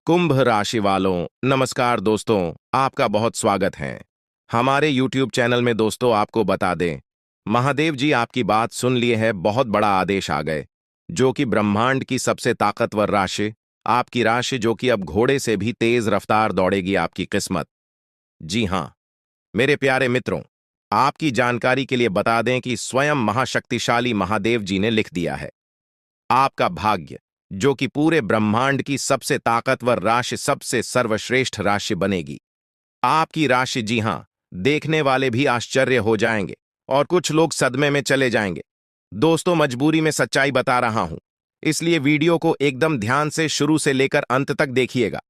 कुंभ राशि वालों, नमस्कार दोस्तों। आपका बहुत स्वागत है हमारे YouTube चैनल में। दोस्तों, आपको बता दें, महादेव जी आपकी बात सुन लिए है। बहुत बड़ा आदेश आ गए, जो कि ब्रह्मांड की सबसे ताकतवर राशि, आपकी राशि, जो कि अब घोड़े से भी तेज रफ्तार दौड़ेगी आपकी किस्मत। जी हां, मेरे प्यारे मित्रों, आपकी जानकारी के लिए बता दें कि स्वयं महाशक्तिशाली महादेव जी ने लिख दिया है, आपका भाग्य, जो कि पूरे ब्रह्मांड की सबसे ताकतवर राशि, सबसे सर्वश्रेष्ठ राशि बनेगी। आपकी राशि, जी हां, देखने वाले भी आश्चर्य हो जाएंगे और कुछ लोग सदमे में चले जाएंगे। दोस्तों, मजबूरी में सच्चाई बता रहा हूं, इसलिए वीडियो को एकदम ध्यान से शुरू से लेकर अंत तक देखिएगा।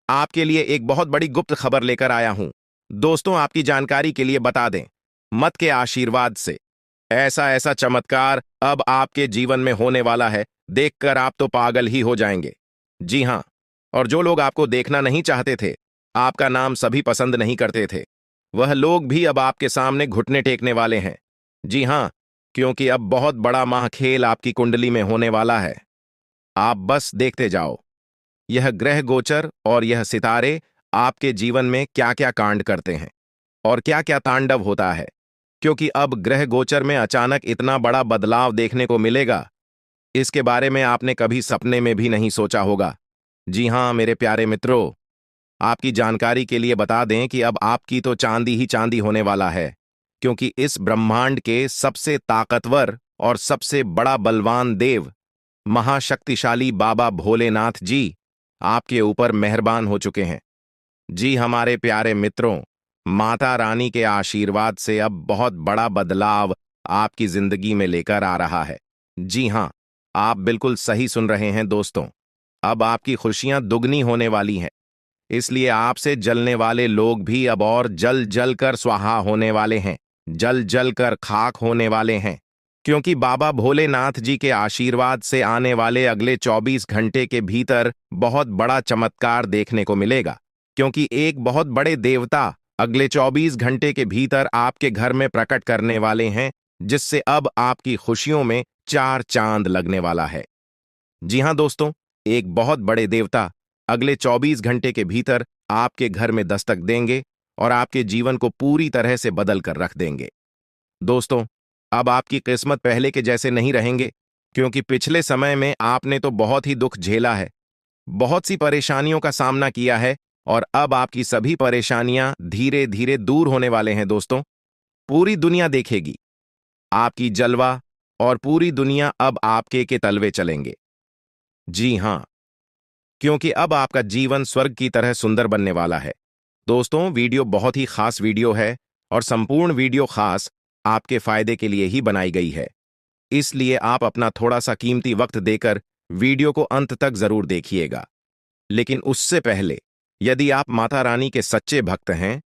आपके लिए एक बहुत बड़ी गुप्त खबर लेकर आया हूं। दोस्तों, आपकी जानकारी के लिए बता दें, मत के आशीर्वाद से ऐसा ऐसा चमत्कार अब आपके जीवन में होने वाला है, देखकर आप तो पागल ही हो जाएंगे। जी हां, और जो लोग आपको देखना नहीं चाहते थे, आपका नाम सभी पसंद नहीं करते थे, वह लोग भी अब आपके सामने घुटने टेकने वाले हैं। जी हां, क्योंकि अब बहुत बड़ा महाखेल आपकी कुंडली में होने वाला है। आप बस देखते जाओ, यह ग्रह गोचर और यह सितारे आपके जीवन में क्या क्या कांड करते हैं और क्या क्या तांडव होता है, क्योंकि अब ग्रह गोचर में अचानक इतना बड़ा बदलाव देखने को मिलेगा, इसके बारे में आपने कभी सपने में भी नहीं सोचा होगा। जी हां, मेरे प्यारे मित्रों, आपकी जानकारी के लिए बता दें कि अब आपकी तो चांदी ही चांदी होने वाला है, क्योंकि इस ब्रह्मांड के सबसे ताकतवर और सबसे बड़ा बलवान देव, महाशक्तिशाली बाबा भोलेनाथ जी आपके ऊपर मेहरबान हो चुके हैं। जी, हमारे प्यारे मित्रों, माता रानी के आशीर्वाद से अब बहुत बड़ा बदलाव आपकी जिंदगी में लेकर आ रहा है। जी हां, आप बिल्कुल सही सुन रहे हैं दोस्तों। अब आपकी खुशियां दुगनी होने वाली हैं, इसलिए आपसे जलने वाले लोग भी अब और जल जल कर स्वाहा होने वाले हैं, जल जल कर खाक होने वाले हैं, क्योंकि बाबा भोलेनाथ जी के आशीर्वाद से आने वाले अगले 24 घंटे के भीतर बहुत बड़ा चमत्कार देखने को मिलेगा, क्योंकि एक बहुत बड़े देवता अगले 24 घंटे के भीतर आपके घर में प्रकट करने वाले हैं, जिससे अब आपकी खुशियों में चार चांद लगने वाला है। जी हां दोस्तों, एक बहुत बड़े देवता अगले 24 घंटे के भीतर आपके घर में दस्तक देंगे और आपके जीवन को पूरी तरह से बदल कर रख देंगे। दोस्तों, अब आपकी किस्मत पहले के जैसे नहीं रहेंगे, क्योंकि पिछले समय में आपने तो बहुत ही दुख झेला है, बहुत सी परेशानियों का सामना किया है, और अब आपकी सभी परेशानियां धीरे धीरे दूर होने वाले हैं। दोस्तों, पूरी दुनिया देखेगी आपकी जलवा, और पूरी दुनिया अब आपके के तलवे चलेंगे। जी हां, क्योंकि अब आपका जीवन स्वर्ग की तरह सुंदर बनने वाला है। दोस्तों, वीडियो बहुत ही खास वीडियो है, और संपूर्ण वीडियो खास आपके फायदे के लिए ही बनाई गई है, इसलिए आप अपना थोड़ा सा कीमती वक्त देकर वीडियो को अंत तक जरूर देखिएगा। लेकिन उससे पहले, यदि आप माता रानी के सच्चे भक्त हैं,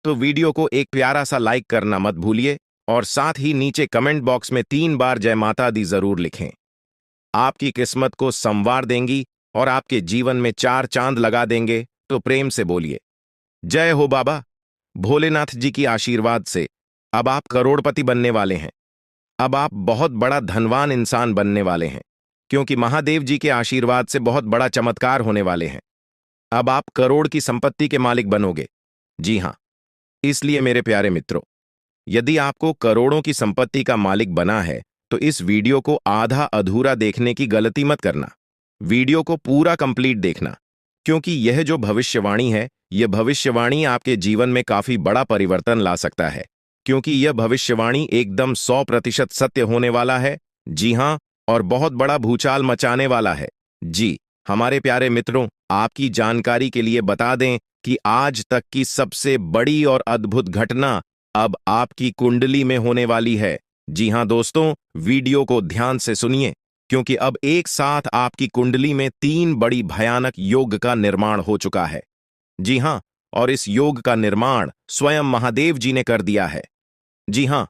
तो वीडियो को एक प्यारा सा लाइक करना मत भूलिए, और साथ ही नीचे कमेंट बॉक्स में 3 बार जय माता दी जरूर लिखें। आपकी किस्मत को संवार देंगी और आपके जीवन में चार चांद लगा देंगे, तो प्रेम से बोलिए, जय हो बाबा भोलेनाथ जी की आशीर्वाद से अब आप करोड़पति बनने वाले हैं। अब आप बहुत बड़ा धनवान इंसान बनने वाले हैं, क्योंकि महादेव जी के आशीर्वाद से बहुत बड़ा चमत्कार होने वाले हैं। अब आप करोड़ की संपत्ति के मालिक बनोगे। जी हां, इसलिए मेरे प्यारे मित्रों, यदि आपको करोड़ों की संपत्ति का मालिक बना है, तो इस वीडियो को आधा अधूरा देखने की गलती मत करना। वीडियो को पूरा कंप्लीट देखना, क्योंकि यह जो भविष्यवाणी है, यह भविष्यवाणी आपके जीवन में काफी बड़ा परिवर्तन ला सकता है, क्योंकि यह भविष्यवाणी एकदम 100% सत्य होने वाला है। जी हां, और बहुत बड़ा भूचाल मचाने वाला है। जी, हमारे प्यारे मित्रों, आपकी जानकारी के लिए बता दें कि आज तक की सबसे बड़ी और अद्भुत घटना अब आपकी कुंडली में होने वाली है। जी हां दोस्तों, वीडियो को ध्यान से सुनिए, क्योंकि अब एक साथ आपकी कुंडली में 3 बड़ी भयानक योग का निर्माण हो चुका है। जी हां, और इस योग का निर्माण स्वयं महादेव जी ने कर दिया है। जी हां,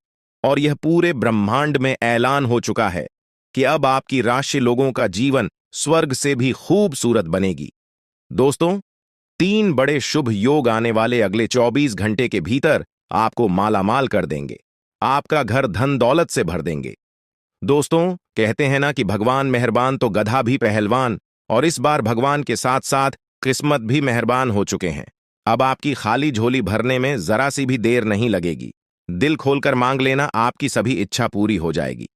और यह पूरे ब्रह्मांड में ऐलान हो चुका है कि अब आपकी राशि लोगों का जीवन स्वर्ग से भी खूबसूरत बनेगी। दोस्तों, 3 बड़े शुभ योग आने वाले अगले 24 घंटे के भीतर आपको मालामाल कर देंगे, आपका घर धन दौलत से भर देंगे। दोस्तों, कहते हैं ना कि भगवान मेहरबान तो गधा भी पहलवान, और इस बार भगवान के साथ साथ किस्मत भी मेहरबान हो चुके हैं। अब आपकी खाली झोली भरने में जरा सी भी देर नहीं लगेगी। दिल खोलकर मांग लेना, आपकी सभी इच्छा पूरी हो जाएगी।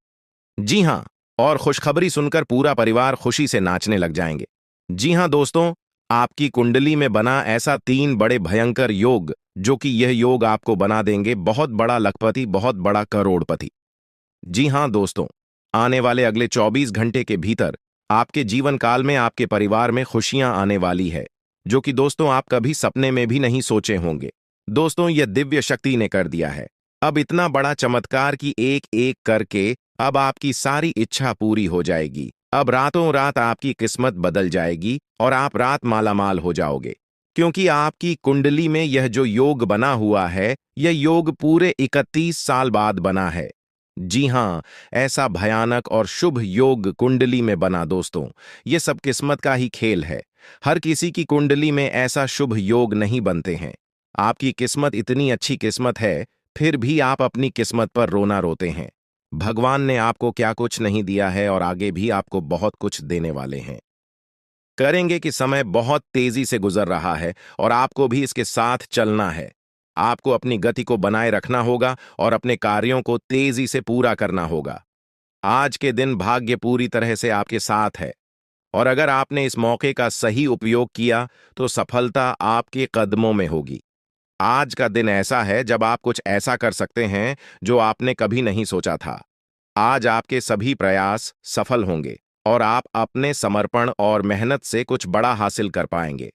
जी हाँ, और खुशखबरी सुनकर पूरा परिवार खुशी से नाचने लग जाएंगे। जी हाँ दोस्तों, आपकी कुंडली में बना ऐसा 3 बड़े भयंकर योग, जो कि यह योग आपको बना देंगे बहुत बड़ा लखपति, बहुत बड़ा करोड़पति। जी हाँ दोस्तों, आने वाले अगले 24 घंटे के भीतर आपके जीवन काल में आपके परिवार में खुशियां आने वाली है, जो कि दोस्तों आप कभी सपने में भी नहीं सोचे होंगे। दोस्तों, यह दिव्य शक्ति ने कर दिया है। अब इतना बड़ा चमत्कार कि एक एक करके अब आपकी सारी इच्छा पूरी हो जाएगी। अब रातों रात आपकी किस्मत बदल जाएगी और आप रात मालामाल हो जाओगे, क्योंकि आपकी कुंडली में यह जो योग बना हुआ है, यह योग पूरे 31 साल बाद बना है। जी हाँ, ऐसा भयानक और शुभ योग कुंडली में बना दोस्तों, ये सब किस्मत का ही खेल है। हर किसी की कुंडली में ऐसा शुभ योग नहीं बनते हैं। आपकी किस्मत इतनी अच्छी किस्मत है, फिर भी आप अपनी किस्मत पर रोना रोते हैं। भगवान ने आपको क्या कुछ नहीं दिया है और आगे भी आपको बहुत कुछ देने वाले हैं। करेंगे कि समय बहुत तेजी से गुजर रहा है और आपको भी इसके साथ चलना है। आपको अपनी गति को बनाए रखना होगा और अपने कार्यों को तेजी से पूरा करना होगा। आज के दिन भाग्य पूरी तरह से आपके साथ है और अगर आपने इस मौके का सही उपयोग किया तो सफलता आपके कदमों में होगी। आज का दिन ऐसा है जब आप कुछ ऐसा कर सकते हैं जो आपने कभी नहीं सोचा था। आज आपके सभी प्रयास सफल होंगे और आप अपने समर्पण और मेहनत से कुछ बड़ा हासिल कर पाएंगे।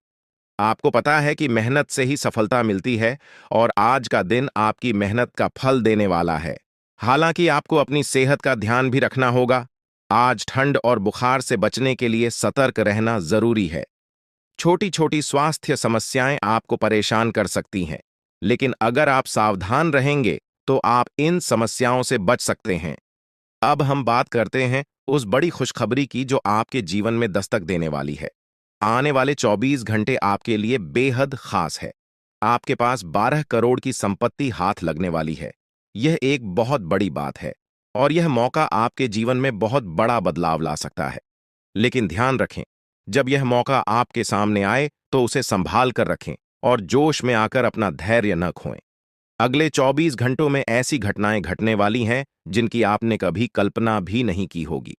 आपको पता है कि मेहनत से ही सफलता मिलती है और आज का दिन आपकी मेहनत का फल देने वाला है। हालांकि आपको अपनी सेहत का ध्यान भी रखना होगा। आज ठंड और बुखार से बचने के लिए सतर्क रहना जरूरी है। छोटी छोटी स्वास्थ्य समस्याएं आपको परेशान कर सकती हैं, लेकिन अगर आप सावधान रहेंगे तो आप इन समस्याओं से बच सकते हैं। अब हम बात करते हैं उस बड़ी खुशखबरी की जो आपके जीवन में दस्तक देने वाली है। आने वाले 24 घंटे आपके लिए बेहद खास है। आपके पास 12 करोड़ की संपत्ति हाथ लगने वाली है। यह एक बहुत बड़ी बात है और यह मौका आपके जीवन में बहुत बड़ा बदलाव ला सकता है। लेकिन ध्यान रखें, जब यह मौका आपके सामने आए तो उसे संभाल कर रखें और जोश में आकर अपना धैर्य न खोएं। अगले 24 घंटों में ऐसी घटनाएं घटने वाली हैं जिनकी आपने कभी कल्पना भी नहीं की होगी।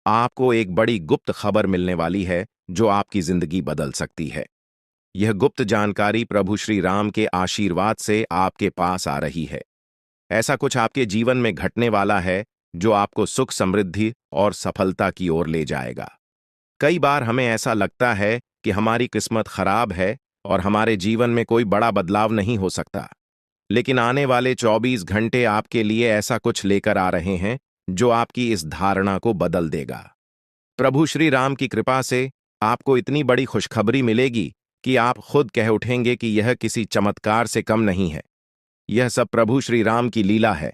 आपको एक बड़ी गुप्त खबर मिलने वाली है जो आपकी जिंदगी बदल सकती है। यह गुप्त जानकारी प्रभु श्री राम के आशीर्वाद से आपके पास आ रही है। ऐसा कुछ आपके जीवन में घटने वाला है जो आपको सुख, समृद्धि और सफलता की ओर ले जाएगा। कई बार हमें ऐसा लगता है कि हमारी किस्मत खराब है और हमारे जीवन में कोई बड़ा बदलाव नहीं हो सकता, लेकिन आने वाले 24 घंटे आपके लिए ऐसा कुछ लेकर आ रहे हैं जो आपकी इस धारणा को बदल देगा। प्रभु श्री राम की कृपा से आपको इतनी बड़ी खुशखबरी मिलेगी कि आप खुद कह उठेंगे कि यह किसी चमत्कार से कम नहीं है। यह सब प्रभु श्री राम की लीला है।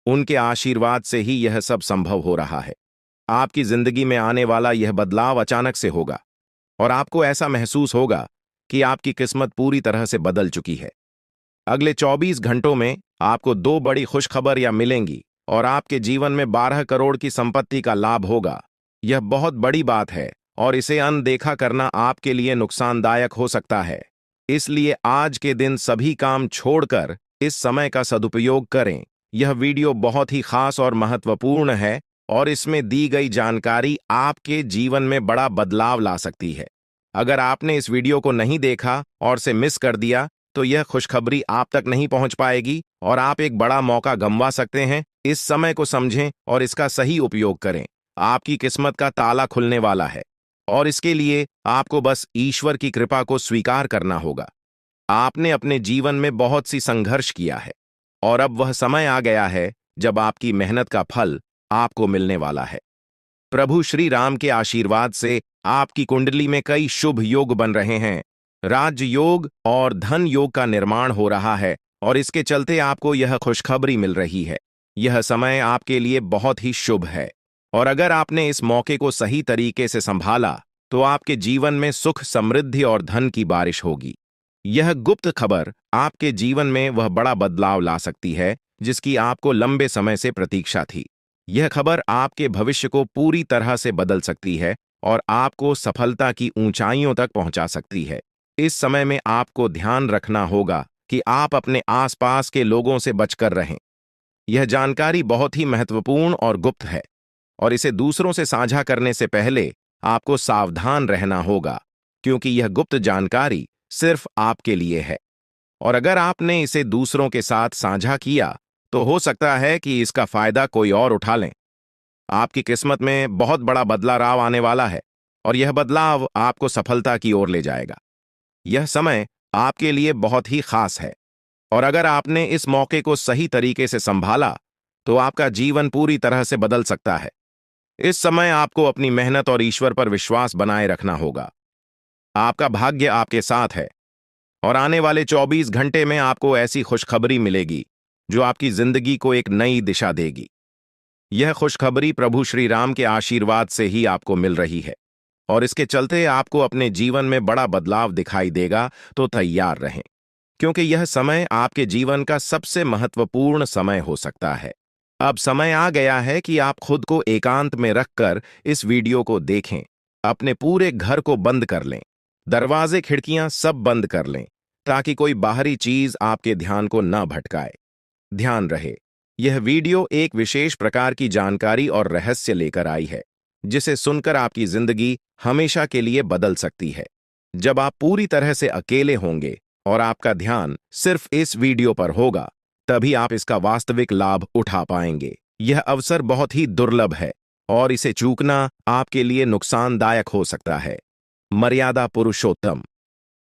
उनके आशीर्वाद से ही यह सब संभव हो रहा है। आपकी जिंदगी में आने वाला यह बदलाव अचानक से होगा और आपको ऐसा महसूस होगा कि आपकी किस्मत पूरी तरह से बदल चुकी है। अगले 24 घंटों में आपको 2 बड़ी खुशखबरियां मिलेंगी और आपके जीवन में 12 करोड़ की संपत्ति का लाभ होगा। यह बहुत बड़ी बात है और इसे अनदेखा करना आपके लिए नुकसानदायक हो सकता है। इसलिए आज के दिन सभी काम छोड़कर इस समय का सदुपयोग करें। यह वीडियो बहुत ही खास और महत्वपूर्ण है और इसमें दी गई जानकारी आपके जीवन में बड़ा बदलाव ला सकती है। अगर आपने इस वीडियो को नहीं देखा और से मिस कर दिया तो यह खुशखबरी आप तक नहीं पहुंच पाएगी और आप एक बड़ा मौका गंवा सकते हैं। इस समय को समझें और इसका सही उपयोग करें। आपकी किस्मत का ताला खुलने वाला है और इसके लिए आपको बस ईश्वर की कृपा को स्वीकार करना होगा। आपने अपने जीवन में बहुत सी संघर्ष किया है और अब वह समय आ गया है जब आपकी मेहनत का फल आपको मिलने वाला है। प्रभु श्री राम के आशीर्वाद से आपकी कुंडली में कई शुभ योग बन रहे हैं। राजयोग और धन योग का निर्माण हो रहा है और इसके चलते आपको यह खुशखबरी मिल रही है। यह समय आपके लिए बहुत ही शुभ है और अगर आपने इस मौके को सही तरीके से संभाला तो आपके जीवन में सुख, समृद्धि और धन की बारिश होगी। यह गुप्त खबर आपके जीवन में वह बड़ा बदलाव ला सकती है जिसकी आपको लंबे समय से प्रतीक्षा थी। यह खबर आपके भविष्य को पूरी तरह से बदल सकती है और आपको सफलता की ऊंचाइयों तक पहुंचा सकती है। इस समय में आपको ध्यान रखना होगा कि आप अपने आसपास के लोगों से बचकर रहें। यह जानकारी बहुत ही महत्वपूर्ण और गुप्त है, और इसे दूसरों से साझा करने से पहले आपको सावधान रहना होगा, क्योंकि यह गुप्त जानकारी सिर्फ आपके लिए है। और अगर आपने इसे दूसरों के साथ साझा किया, तो हो सकता है कि इसका फायदा कोई और उठा लें। आपकी किस्मत में बहुत बड़ा बदलाव आने वाला है, और यह बदलाव आपको सफलता की ओर ले जाएगा। यह समय आपके लिए बहुत ही खास है, और अगर आपने इस मौके को सही तरीके से संभाला, तो आपका जीवन पूरी तरह से बदल सकता है। इस समय आपको अपनी मेहनत और ईश्वर पर विश्वास बनाए रखना होगा। आपका भाग्य आपके साथ है, और आने वाले 24 घंटे में आपको ऐसी खुशखबरी मिलेगी जो आपकी जिंदगी को एक नई दिशा देगी। यह खुशखबरी प्रभु श्री राम के आशीर्वाद से ही आपको मिल रही है, और इसके चलते आपको अपने जीवन में बड़ा बदलाव दिखाई देगा। तो तैयार रहें, क्योंकि यह समय आपके जीवन का सबसे महत्वपूर्ण समय हो सकता है। अब समय आ गया है कि आप खुद को एकांत में रखकर इस वीडियो को देखें। अपने पूरे घर को बंद कर लें, दरवाजे खिड़कियां सब बंद कर लें, ताकि कोई बाहरी चीज आपके ध्यान को न भटकाए। ध्यान रहे, यह वीडियो एक विशेष प्रकार की जानकारी और रहस्य लेकर आई है, जिसे सुनकर आपकी जिंदगी हमेशा के लिए बदल सकती है। जब आप पूरी तरह से अकेले होंगे और आपका ध्यान सिर्फ इस वीडियो पर होगा, तभी आप इसका वास्तविक लाभ उठा पाएंगे। यह अवसर बहुत ही दुर्लभ है, और इसे चूकना आपके लिए नुकसानदायक हो सकता है। मर्यादा पुरुषोत्तम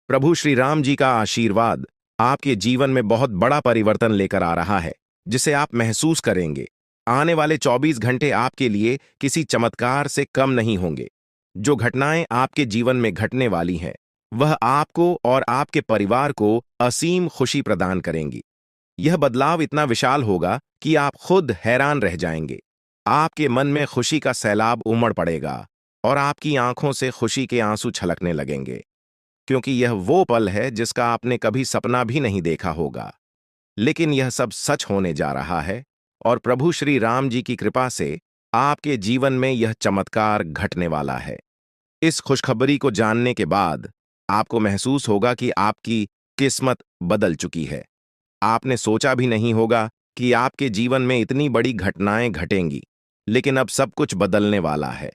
प्रभु श्री राम जी का आशीर्वाद आपके जीवन में बहुत बड़ा परिवर्तन लेकर आ रहा है, जिसे आप महसूस करेंगे। आने वाले 24 घंटे आपके लिए किसी चमत्कार से कम नहीं होंगे। जो घटनाएं आपके जीवन में घटने वाली हैं, वह आपको और आपके परिवार को असीम खुशी प्रदान करेंगी। यह बदलाव इतना विशाल होगा कि आप खुद हैरान रह जाएंगे। आपके मन में खुशी का सैलाब उमड़ पड़ेगा, और आपकी आंखों से खुशी के आंसू छलकने लगेंगे, क्योंकि यह वो पल है जिसका आपने कभी सपना भी नहीं देखा होगा। लेकिन यह सब सच होने जा रहा है, और प्रभु श्री राम जी की कृपा से आपके जीवन में यह चमत्कार घटने वाला है। इस खुशखबरी को जानने के बाद आपको महसूस होगा कि आपकी किस्मत बदल चुकी है। आपने सोचा भी नहीं होगा कि आपके जीवन में इतनी बड़ी घटनाएं घटेंगी, लेकिन अब सब कुछ बदलने वाला है।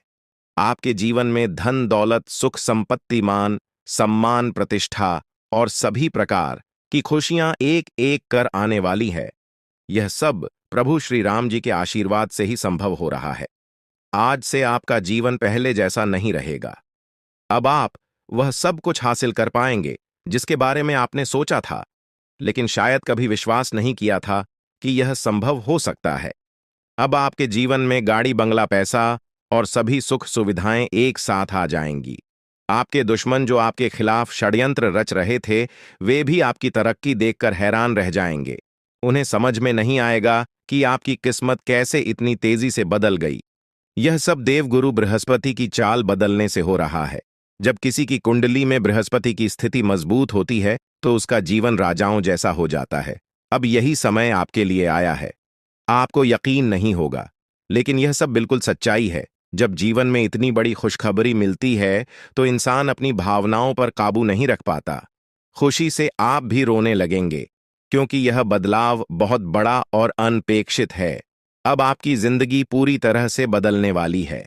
आपके जीवन में धन दौलत सुख संपत्ति मान सम्मान प्रतिष्ठा और सभी प्रकार की खुशियां एक एक कर आने वाली है। यह सब प्रभु श्री राम जी के आशीर्वाद से ही संभव हो रहा है। आज से आपका जीवन पहले जैसा नहीं रहेगा। अब आप वह सब कुछ हासिल कर पाएंगे जिसके बारे में आपने सोचा था, लेकिन शायद कभी विश्वास नहीं किया था कि यह संभव हो सकता है। अब आपके जीवन में गाड़ी बंगला पैसा और सभी सुख सुविधाएं एक साथ आ जाएंगी। आपके दुश्मन जो आपके खिलाफ षड्यंत्र रच रहे थे, वे भी आपकी तरक्की देखकर हैरान रह जाएंगे। उन्हें समझ में नहीं आएगा कि आपकी किस्मत कैसे इतनी तेजी से बदल गई। यह सब देवगुरु बृहस्पति की चाल बदलने से हो रहा है। जब किसी की कुंडली में बृहस्पति की स्थिति मजबूत होती है, तो उसका जीवन राजाओं जैसा हो जाता है। अब यही समय आपके लिए आया है। आपको यकीन नहीं होगा, लेकिन यह सब बिल्कुल सच्चाई है। जब जीवन में इतनी बड़ी खुशखबरी मिलती है, तो इंसान अपनी भावनाओं पर काबू नहीं रख पाता। खुशी से आप भी रोने लगेंगे, क्योंकि यह बदलाव बहुत बड़ा और अनपेक्षित है। अब आपकी जिंदगी पूरी तरह से बदलने वाली है।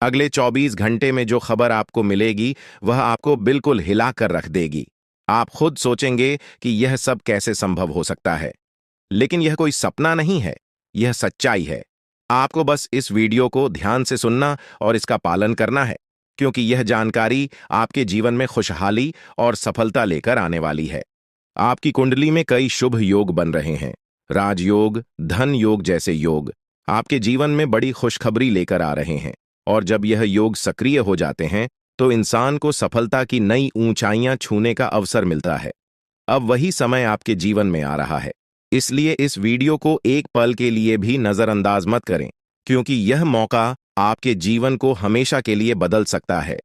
अगले 24 घंटे में जो खबर आपको मिलेगी, वह आपको बिल्कुल हिला कर रख देगी। आप खुद सोचेंगे कि यह सब कैसे संभव हो सकता है, लेकिन यह कोई सपना नहीं है, यह सच्चाई है। आपको बस इस वीडियो को ध्यान से सुनना और इसका पालन करना है, क्योंकि यह जानकारी आपके जीवन में खुशहाली और सफलता लेकर आने वाली है। आपकी कुंडली में कई शुभ योग बन रहे हैं। राजयोग, धन योग जैसे योग आपके जीवन में बड़ी खुशखबरी लेकर आ रहे हैं, और जब यह योग सक्रिय हो जाते हैं, तो इंसान को सफलता की नई ऊंचाइयां छूने का अवसर मिलता है। अब वही समय आपके जीवन में आ रहा है, इसलिए इस वीडियो को एक पल के लिए भी नजरअंदाज मत करें, क्योंकि यह मौका आपके जीवन को हमेशा के लिए बदल सकता है।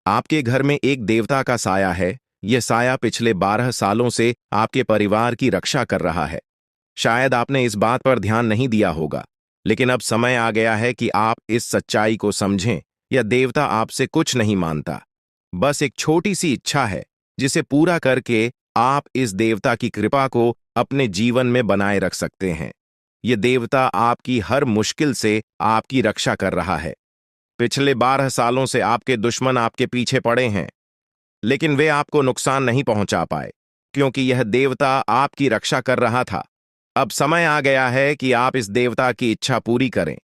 आपके घर में एक देवता का साया है। यह साया पिछले 12 सालों से आपके परिवार की रक्षा कर रहा है। शायद आपने इस बात पर ध्यान नहीं दिया होगा, लेकिन अब समय आ गया है कि आप इस सच्चाई को समझें। यह देवता आपसे कुछ नहीं मानता, बस एक छोटी सी इच्छा है जिसे पूरा करके आप इस देवता की कृपा को अपने जीवन में बनाए रख सकते हैं। यह देवता आपकी हर मुश्किल से आपकी रक्षा कर रहा है। पिछले 12 सालों से आपके दुश्मन आपके पीछे पड़े हैं, लेकिन वे आपको नुकसान नहीं पहुंचा पाए, क्योंकि यह देवता आपकी रक्षा कर रहा था। अब समय आ गया है कि आप इस देवता की इच्छा पूरी करें।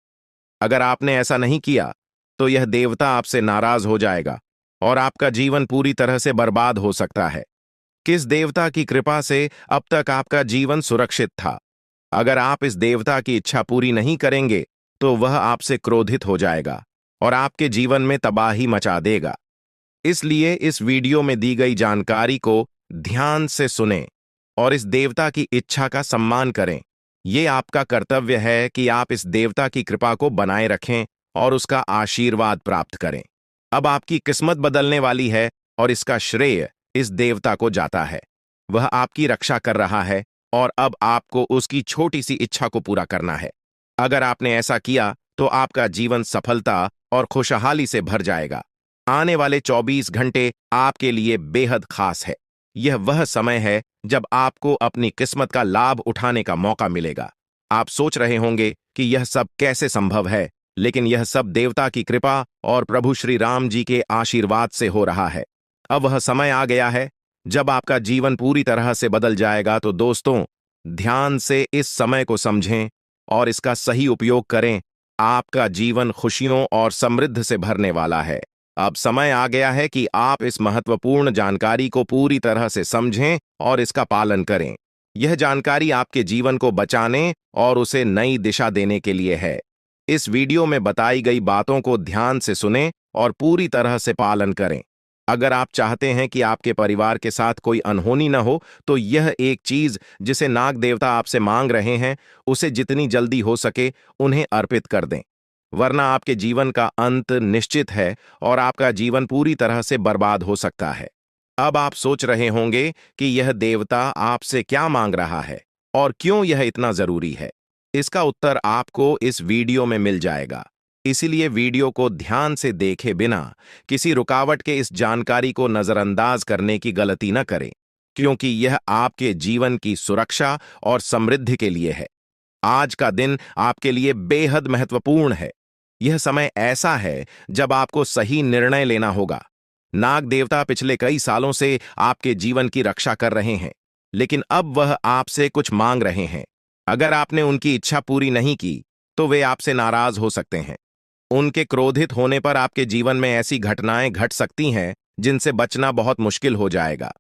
अगर आपने ऐसा नहीं किया, तो यह देवता आपसे नाराज हो जाएगा और आपका जीवन पूरी तरह से बर्बाद हो सकता है। किस देवता की कृपा से अब तक आपका जीवन सुरक्षित था? अगर आप इस देवता की इच्छा पूरी नहीं करेंगे, तो वह आपसे क्रोधित हो जाएगा और आपके जीवन में तबाही मचा देगा। इसलिए इस वीडियो में दी गई जानकारी को ध्यान से सुनें और इस देवता की इच्छा का सम्मान करें। यह आपका कर्तव्य है कि आप इस देवता की कृपा को बनाए रखें और उसका आशीर्वाद प्राप्त करें। अब आपकी किस्मत बदलने वाली है और इसका श्रेय इस देवता को जाता है। वह आपकी रक्षा कर रहा है और अब आपको उसकी छोटी सी इच्छा को पूरा करना है। अगर आपने ऐसा किया, तो आपका जीवन सफलता और खुशहाली से भर जाएगा। आने वाले 24 घंटे आपके लिए बेहद खास है। यह वह समय है जब आपको अपनी किस्मत का लाभ उठाने का मौका मिलेगा। आप सोच रहे होंगे कि यह सब कैसे संभव है, लेकिन यह सब देवता की कृपा और प्रभु श्री राम जी के आशीर्वाद से हो रहा है। अब वह समय आ गया है जब आपका जीवन पूरी तरह से बदल जाएगा। तो दोस्तों, ध्यान से इस समय को समझें और इसका सही उपयोग करें। आपका जीवन खुशियों और समृद्धि से भरने वाला है। अब समय आ गया है कि आप इस महत्वपूर्ण जानकारी को पूरी तरह से समझें और इसका पालन करें। यह जानकारी आपके जीवन को बचाने और उसे नई दिशा देने के लिए है। इस वीडियो में बताई गई बातों को ध्यान से सुनें और पूरी तरह से पालन करें। अगर आप चाहते हैं कि आपके परिवार के साथ कोई अनहोनी न हो, तो यह एक चीज जिसे नाग देवता आपसे मांग रहे हैं, उसे जितनी जल्दी हो सके उन्हें अर्पित कर दें, वरना आपके जीवन का अंत निश्चित है और आपका जीवन पूरी तरह से बर्बाद हो सकता है। अब आप सोच रहे होंगे कि यह देवता आपसे क्या मांग रहा है और क्यों यह इतना जरूरी है। इसका उत्तर आपको इस वीडियो में मिल जाएगा। इसीलिए वीडियो को ध्यान से देखे बिना किसी रुकावट के इस जानकारी को नजरअंदाज करने की गलती न करें, क्योंकि यह आपके जीवन की सुरक्षा और समृद्धि के लिए है। आज का दिन आपके लिए बेहद महत्वपूर्ण है। यह समय ऐसा है जब आपको सही निर्णय लेना होगा। नाग देवता पिछले कई सालों से आपके जीवन की रक्षा कर रहे हैं, लेकिन अब वह आपसे कुछ मांग रहे हैं। अगर आपने उनकी इच्छा पूरी नहीं की, तो वे आपसे नाराज हो सकते हैं। उनके क्रोधित होने पर आपके जीवन में ऐसी घटनाएं घट सकती हैं जिनसे बचना बहुत मुश्किल हो जाएगा।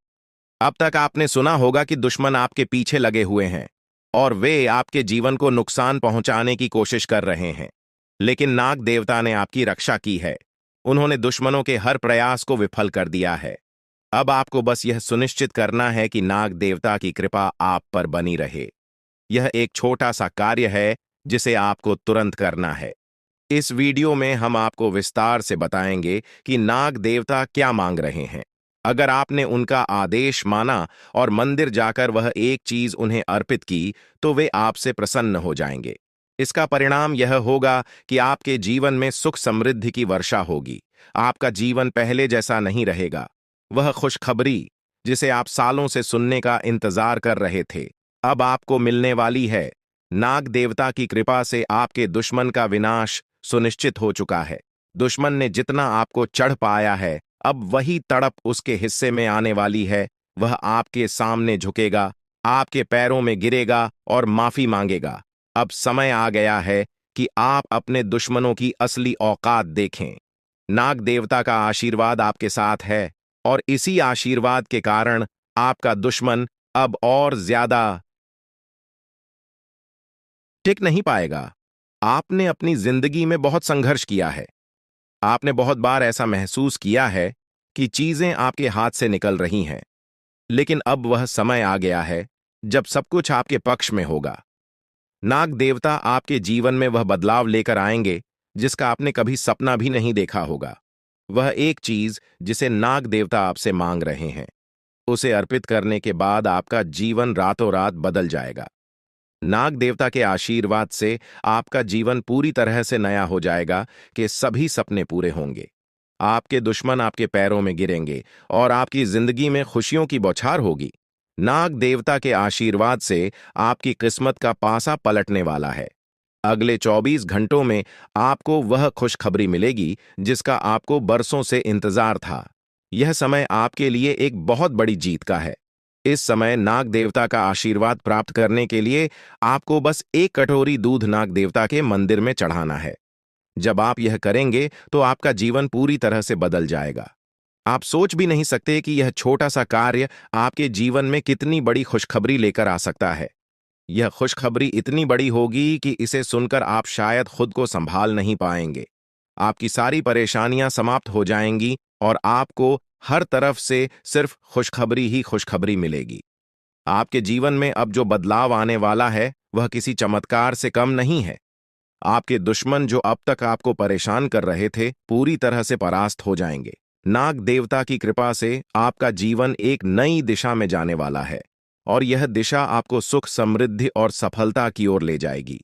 अब तक आपने सुना होगा कि दुश्मन आपके पीछे लगे हुए हैं और वे आपके जीवन को नुकसान पहुंचाने की कोशिश कर रहे हैं, लेकिन नाग देवता ने आपकी रक्षा की है। उन्होंने दुश्मनों के हर प्रयास को विफल कर दिया है। अब आपको बस यह सुनिश्चित करना है कि नाग देवता की कृपा आप पर बनी रहे। यह एक छोटा सा कार्य है जिसे आपको तुरंत करना है। इस वीडियो में हम आपको विस्तार से बताएंगे कि नाग देवता क्या मांग रहे हैं। अगर आपने उनका आदेश माना और मंदिर जाकर वह एक चीज उन्हें अर्पित की, तो वे आपसे प्रसन्न हो जाएंगे। इसका परिणाम यह होगा कि आपके जीवन में सुख समृद्धि की वर्षा होगी। आपका जीवन पहले जैसा नहीं रहेगा। वह खुशखबरी जिसे आप सालों से सुनने का इंतजार कर रहे थे, अब आपको मिलने वाली है। नाग देवता की कृपा से आपके दुश्मन का विनाश सुनिश्चित हो चुका है। दुश्मन ने जितना आपको चढ़ पाया है, अब वही तड़प उसके हिस्से में आने वाली है। वह आपके सामने झुकेगा, आपके पैरों में गिरेगा और माफी मांगेगा। अब समय आ गया है कि आप अपने दुश्मनों की असली औकात देखें। नाग देवता का आशीर्वाद आपके साथ है और इसी आशीर्वाद के कारण आपका दुश्मन अब और ज्यादा टिक नहीं पाएगा। आपने अपनी जिंदगी में बहुत संघर्ष किया है। आपने बहुत बार ऐसा महसूस किया है कि चीजें आपके हाथ से निकल रही हैं, लेकिन अब वह समय आ गया है जब सब कुछ आपके पक्ष में होगा। नाग देवता आपके जीवन में वह बदलाव लेकर आएंगे जिसका आपने कभी सपना भी नहीं देखा होगा। वह एक चीज जिसे नाग देवता आपसे मांग रहे हैं, उसे अर्पित करने के बाद आपका जीवन रातों रात बदल जाएगा। नाग देवता के आशीर्वाद से आपका जीवन पूरी तरह से नया हो जाएगा कि सभी सपने पूरे होंगे। आपके दुश्मन आपके पैरों में गिरेंगे और आपकी जिंदगी में खुशियों की बौछार होगी। नाग देवता के आशीर्वाद से आपकी किस्मत का पासा पलटने वाला है। अगले 24 घंटों में आपको वह खुशखबरी मिलेगी जिसका आपको बरसों से इंतजार था। यह समय आपके लिए एक बहुत बड़ी जीत का है। इस समय नाग देवता का आशीर्वाद प्राप्त करने के लिए आपको बस एक कटोरी दूध नाग देवता के मंदिर में चढ़ाना है। जब आप यह करेंगे तो आपका जीवन पूरी तरह से बदल जाएगा। आप सोच भी नहीं सकते कि यह छोटा सा कार्य आपके जीवन में कितनी बड़ी खुशखबरी लेकर आ सकता है। यह खुशखबरी इतनी बड़ी होगी कि इसे सुनकर आप शायद खुद को संभाल नहीं पाएंगे। आपकी सारी परेशानियां समाप्त हो जाएंगी और आपको हर तरफ से सिर्फ खुशखबरी ही खुशखबरी मिलेगी। आपके जीवन में अब जो बदलाव आने वाला है वह किसी चमत्कार से कम नहीं है। आपके दुश्मन जो अब तक आपको परेशान कर रहे थे पूरी तरह से परास्त हो जाएंगे। नाग देवता की कृपा से आपका जीवन एक नई दिशा में जाने वाला है और यह दिशा आपको सुख, समृद्धि और सफलता की ओर ले जाएगी।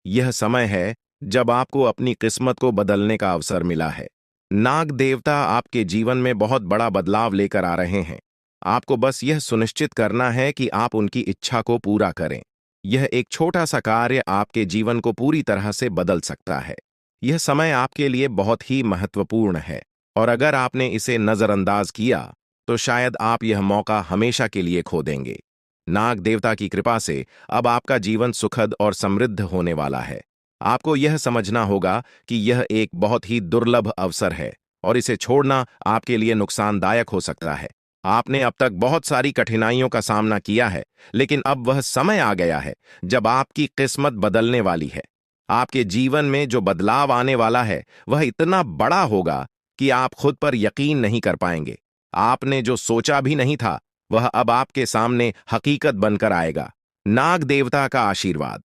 यह समय है जब आपको अपनी किस्मत को बदलने का अवसर मिला है। नाग देवता आपके जीवन में बहुत बड़ा बदलाव लेकर आ रहे हैं। आपको बस यह सुनिश्चित करना है कि आप उनकी इच्छा को पूरा करें। यह एक छोटा सा कार्य आपके जीवन को पूरी तरह से बदल सकता है। यह समय आपके लिए बहुत ही महत्वपूर्ण है और अगर आपने इसे नजरअंदाज किया तो शायद आप यह मौका हमेशा के लिए खो देंगे। नाग देवता की कृपा से अब आपका जीवन सुखद और समृद्ध होने वाला है। आपको यह समझना होगा कि यह एक बहुत ही दुर्लभ अवसर है और इसे छोड़ना आपके लिए नुकसानदायक हो सकता है। आपने अब तक बहुत सारी कठिनाइयों का सामना किया है, लेकिन अब वह समय आ गया है जब आपकी किस्मत बदलने वाली है। आपके जीवन में जो बदलाव आने वाला है वह इतना बड़ा होगा कि आप खुद पर यकीन नहीं कर पाएंगे। आपने जो सोचा भी नहीं था वह अब आपके सामने हकीकत बनकर आएगा। नाग देवता का आशीर्वाद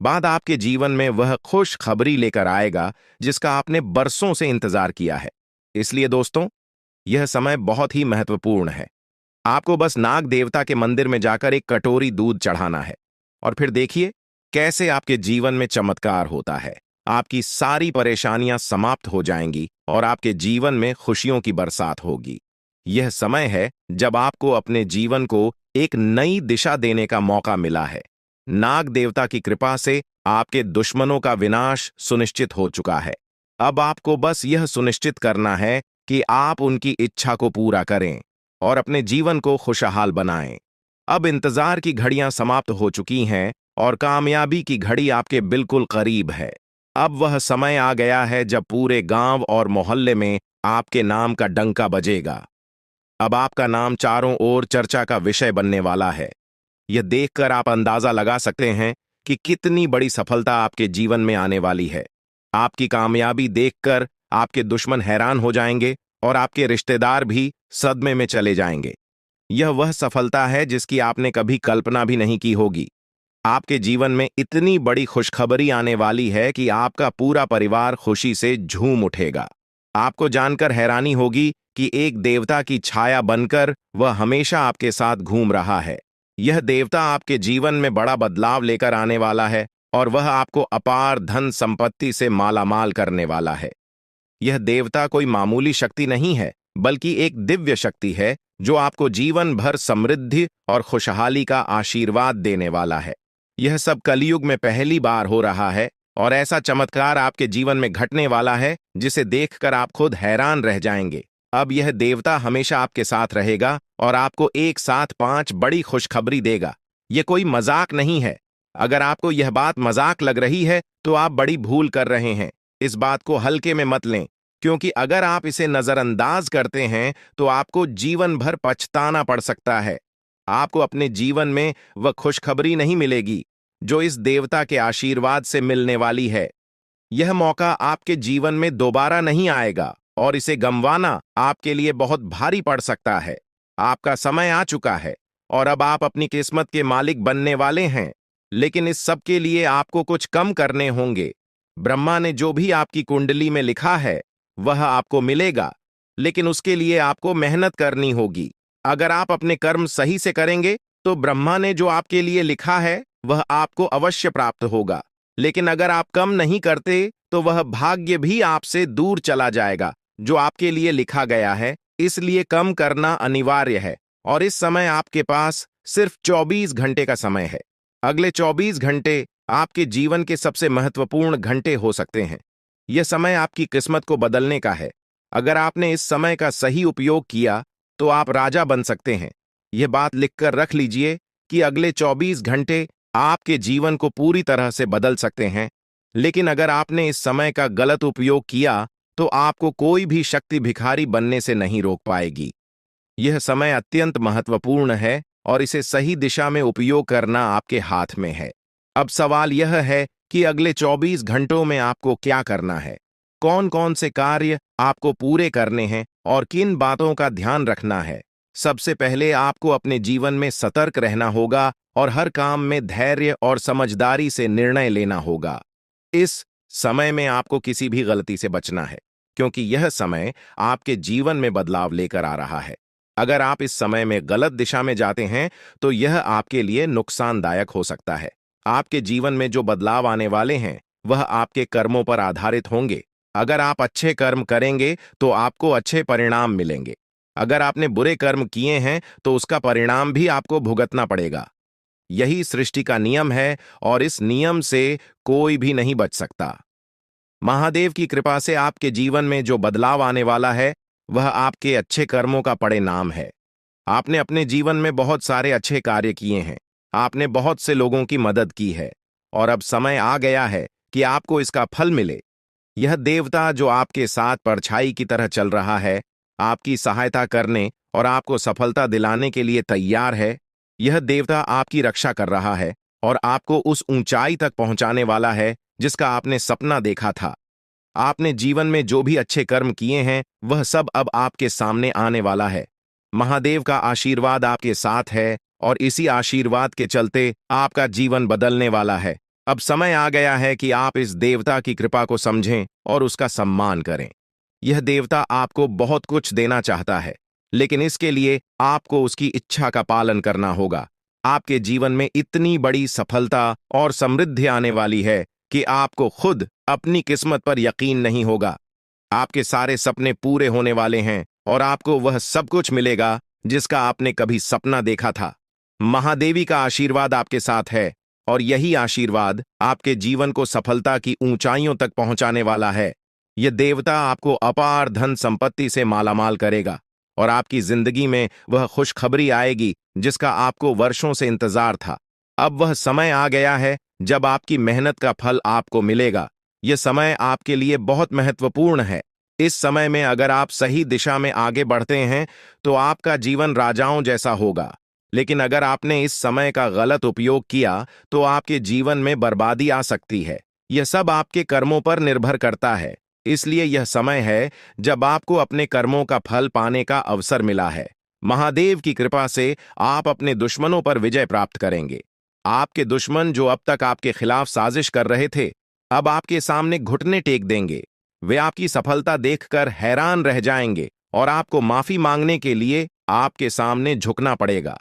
बाद आपके जीवन में वह खुश खबरी लेकर आएगा जिसका आपने बरसों से इंतजार किया है। इसलिए दोस्तों, यह समय बहुत ही महत्वपूर्ण है। आपको बस नाग देवता के मंदिर में जाकर एक कटोरी दूध चढ़ाना है और फिर देखिए कैसे आपके जीवन में चमत्कार होता है। आपकी सारी परेशानियां समाप्त हो जाएंगी और आपके जीवन में खुशियों की बरसात होगी। यह समय है जब आपको अपने जीवन को एक नई दिशा देने का मौका मिला है। नाग देवता की कृपा से आपके दुश्मनों का विनाश सुनिश्चित हो चुका है। अब आपको बस यह सुनिश्चित करना है कि आप उनकी इच्छा को पूरा करें और अपने जीवन को खुशहाल बनाएं। अब इंतजार की घड़ियां समाप्त हो चुकी हैं और कामयाबी की घड़ी आपके बिल्कुल करीब है। अब वह समय आ गया है जब पूरे गांव और मोहल्ले में आपके नाम का डंका बजेगा। अब आपका नाम चारों ओर चर्चा का विषय बनने वाला है। यह देखकर आप अंदाजा लगा सकते हैं कि कितनी बड़ी सफलता आपके जीवन में आने वाली है। आपकी कामयाबी देखकर आपके दुश्मन हैरान हो जाएंगे और आपके रिश्तेदार भी सदमे में चले जाएंगे। यह वह सफलता है जिसकी आपने कभी कल्पना भी नहीं की होगी। आपके जीवन में इतनी बड़ी खुशखबरी आने वाली है कि आपका पूरा परिवार खुशी से झूम उठेगा। आपको जानकर हैरानी होगी कि एक देवता की छाया बनकर वह हमेशा आपके साथ घूम रहा है। यह देवता आपके जीवन में बड़ा बदलाव लेकर आने वाला है और वह आपको अपार धन संपत्ति से मालामाल करने वाला है। यह देवता कोई मामूली शक्ति नहीं है, बल्कि एक दिव्य शक्ति है जो आपको जीवन भर समृद्धि और खुशहाली का आशीर्वाद देने वाला है। यह सब कलयुग में पहली बार हो रहा है और ऐसा चमत्कार आपके जीवन में घटने वाला है जिसे देखकर आप खुद हैरान रह जाएंगे। अब यह देवता हमेशा आपके साथ रहेगा और आपको एक साथ 5 बड़ी खुशखबरी देगा। यह कोई मजाक नहीं है। अगर आपको यह बात मजाक लग रही है तो आप बड़ी भूल कर रहे हैं। इस बात को हल्के में मत लें, क्योंकि अगर आप इसे नजरअंदाज करते हैं तो आपको जीवन भर पछताना पड़ सकता है। आपको अपने जीवन में वह खुशखबरी नहीं मिलेगी जो इस देवता के आशीर्वाद से मिलने वाली है। यह मौका आपके जीवन में दोबारा नहीं आएगा और इसे गंवाना आपके लिए बहुत भारी पड़ सकता है। आपका समय आ चुका है और अब आप अपनी किस्मत के मालिक बनने वाले हैं, लेकिन इस सब के लिए आपको कुछ कम करने होंगे। ब्रह्मा ने जो भी आपकी कुंडली में लिखा है वह आपको मिलेगा, लेकिन उसके लिए आपको मेहनत करनी होगी। अगर आप अपने कर्म सही से करेंगे तो ब्रह्मा ने जो आपके लिए लिखा है वह आपको अवश्य प्राप्त होगा। लेकिन अगर आप कम नहीं करते तो वह भाग्य भी आपसे दूर चला जाएगा जो आपके लिए लिखा गया है। इसलिए कम करना अनिवार्य है और इस समय आपके पास सिर्फ 24 घंटे का समय है। अगले 24 घंटे आपके जीवन के सबसे महत्वपूर्ण घंटे हो सकते हैं। यह समय आपकी किस्मत को बदलने का है। अगर आपने इस समय का सही उपयोग किया तो आप राजा बन सकते हैं। यह बात लिखकर रख लीजिए कि अगले 24 घंटे आपके जीवन को पूरी तरह से बदल सकते हैं। लेकिन अगर आपने इस समय का गलत उपयोग किया तो आपको कोई भी शक्ति भिखारी बनने से नहीं रोक पाएगी। यह समय अत्यंत महत्वपूर्ण है और इसे सही दिशा में उपयोग करना आपके हाथ में है। अब सवाल यह है कि अगले 24 घंटों में आपको क्या करना है, कौन कौन से कार्य आपको पूरे करने हैं और किन बातों का ध्यान रखना है। सबसे पहले आपको अपने जीवन में सतर्क रहना होगा और हर काम में धैर्य और समझदारी से निर्णय लेना होगा। इस समय में आपको किसी भी गलती से बचना है, क्योंकि यह समय आपके जीवन में बदलाव लेकर आ रहा है। अगर आप इस समय में गलत दिशा में जाते हैं तो यह आपके लिए नुकसानदायक हो सकता है। आपके जीवन में जो बदलाव आने वाले हैं वह आपके कर्मों पर आधारित होंगे। अगर आप अच्छे कर्म करेंगे तो आपको अच्छे परिणाम मिलेंगे। अगर आपने बुरे कर्म किए हैं तो उसका परिणाम भी आपको भुगतना पड़ेगा। यही सृष्टि का नियम है और इस नियम से कोई भी नहीं बच सकता। महादेव की कृपा से आपके जीवन में जो बदलाव आने वाला है वह आपके अच्छे कर्मों का परिणाम है। आपने अपने जीवन में बहुत सारे अच्छे कार्य किए हैं, आपने बहुत से लोगों की मदद की है और अब समय आ गया है कि आपको इसका फल मिले। यह देवता जो आपके साथ परछाई की तरह चल रहा है, आपकी सहायता करने और आपको सफलता दिलाने के लिए तैयार है। यह देवता आपकी रक्षा कर रहा है और आपको उस ऊंचाई तक पहुंचाने वाला है जिसका आपने सपना देखा था। आपने जीवन में जो भी अच्छे कर्म किए हैं वह सब अब आपके सामने आने वाला है। महादेव का आशीर्वाद आपके साथ है और इसी आशीर्वाद के चलते आपका जीवन बदलने वाला है। अब समय आ गया है कि आप इस देवता की कृपा को समझें और उसका सम्मान करें। यह देवता आपको बहुत कुछ देना चाहता है, लेकिन इसके लिए आपको उसकी इच्छा का पालन करना होगा। आपके जीवन में इतनी बड़ी सफलता और समृद्धि आने वाली है कि आपको खुद अपनी किस्मत पर यकीन नहीं होगा। आपके सारे सपने पूरे होने वाले हैं और आपको वह सब कुछ मिलेगा जिसका आपने कभी सपना देखा था। महादेवी का आशीर्वाद आपके साथ है और यही आशीर्वाद आपके जीवन को सफलता की ऊंचाइयों तक पहुंचाने वाला है। यह देवता आपको अपार धन संपत्ति से मालामाल करेगा और आपकी जिंदगी में वह खुशखबरी आएगी जिसका आपको वर्षों से इंतजार था। अब वह समय आ गया है जब आपकी मेहनत का फल आपको मिलेगा। यह समय आपके लिए बहुत महत्वपूर्ण है। इस समय में अगर आप सही दिशा में आगे बढ़ते हैं तो आपका जीवन राजाओं जैसा होगा। लेकिन अगर आपने इस समय का गलत उपयोग किया तो आपके जीवन में बर्बादी आ सकती है। यह सब आपके कर्मों पर निर्भर करता है। इसलिए यह समय है जब आपको अपने कर्मों का फल पाने का अवसर मिला है। महादेव की कृपा से आप अपने दुश्मनों पर विजय प्राप्त करेंगे। आपके दुश्मन जो अब तक आपके खिलाफ साजिश कर रहे थे, अब आपके सामने घुटने टेक देंगे। वे आपकी सफलता देखकर हैरान रह जाएंगे और आपको माफी मांगने के लिए आपके सामने झुकना पड़ेगा।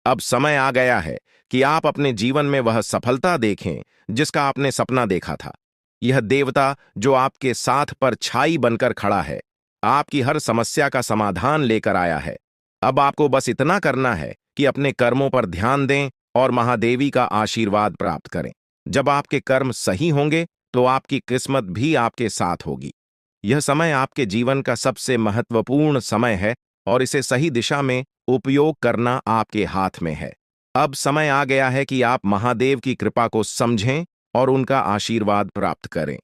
अब समय आ गया है कि आप अपने जीवन में वह सफलता देखें जिसका आपने सपना देखा था। यह देवता जो आपके साथ पर छाई बनकर खड़ा है, आपकी हर समस्या का समाधान लेकर आया है। अब आपको बस इतना करना है कि अपने कर्मों पर ध्यान दें और महादेवी का आशीर्वाद प्राप्त करें। जब आपके कर्म सही होंगे तो आपकी किस्मत भी आपके साथ होगी। यह समय आपके जीवन का सबसे महत्वपूर्ण समय है और इसे सही दिशा में उपयोग करना आपके हाथ में है। अब समय आ गया है कि आप महादेव की कृपा को समझें और उनका आशीर्वाद प्राप्त करें।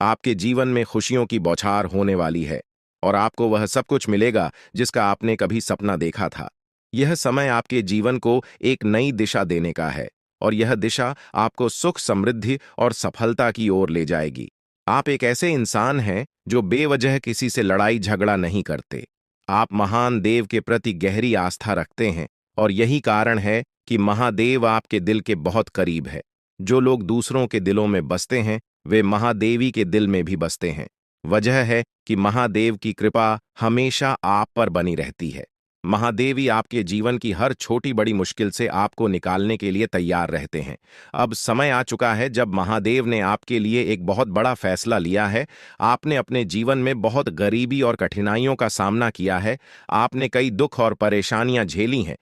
आपके जीवन में खुशियों की बौछार होने वाली है और आपको वह सब कुछ मिलेगा जिसका आपने कभी सपना देखा था। यह समय आपके जीवन को एक नई दिशा देने का है और यह दिशा आपको सुख, समृद्धि और सफलता की ओर ले जाएगी। आप एक ऐसे इंसान हैं जो बेवजह किसी से लड़ाई झगड़ा नहीं करते। आप महान देव के प्रति गहरी आस्था रखते हैं और यही कारण है कि महादेव आपके दिल के बहुत करीब है। जो लोग दूसरों के दिलों में बसते हैं वे महादेवी के दिल में भी बसते हैं। वजह है कि महादेव की कृपा हमेशा आप पर बनी रहती है। महादेवी आपके जीवन की हर छोटी बड़ी मुश्किल से आपको निकालने के लिए तैयार रहते हैं। अब समय आ चुका है जब महादेव ने आपके लिए एक बहुत बड़ा फैसला लिया है। आपने अपने जीवन में बहुत गरीबी और कठिनाइयों का सामना किया है। आपने कई दुख और परेशानियां झेली हैं।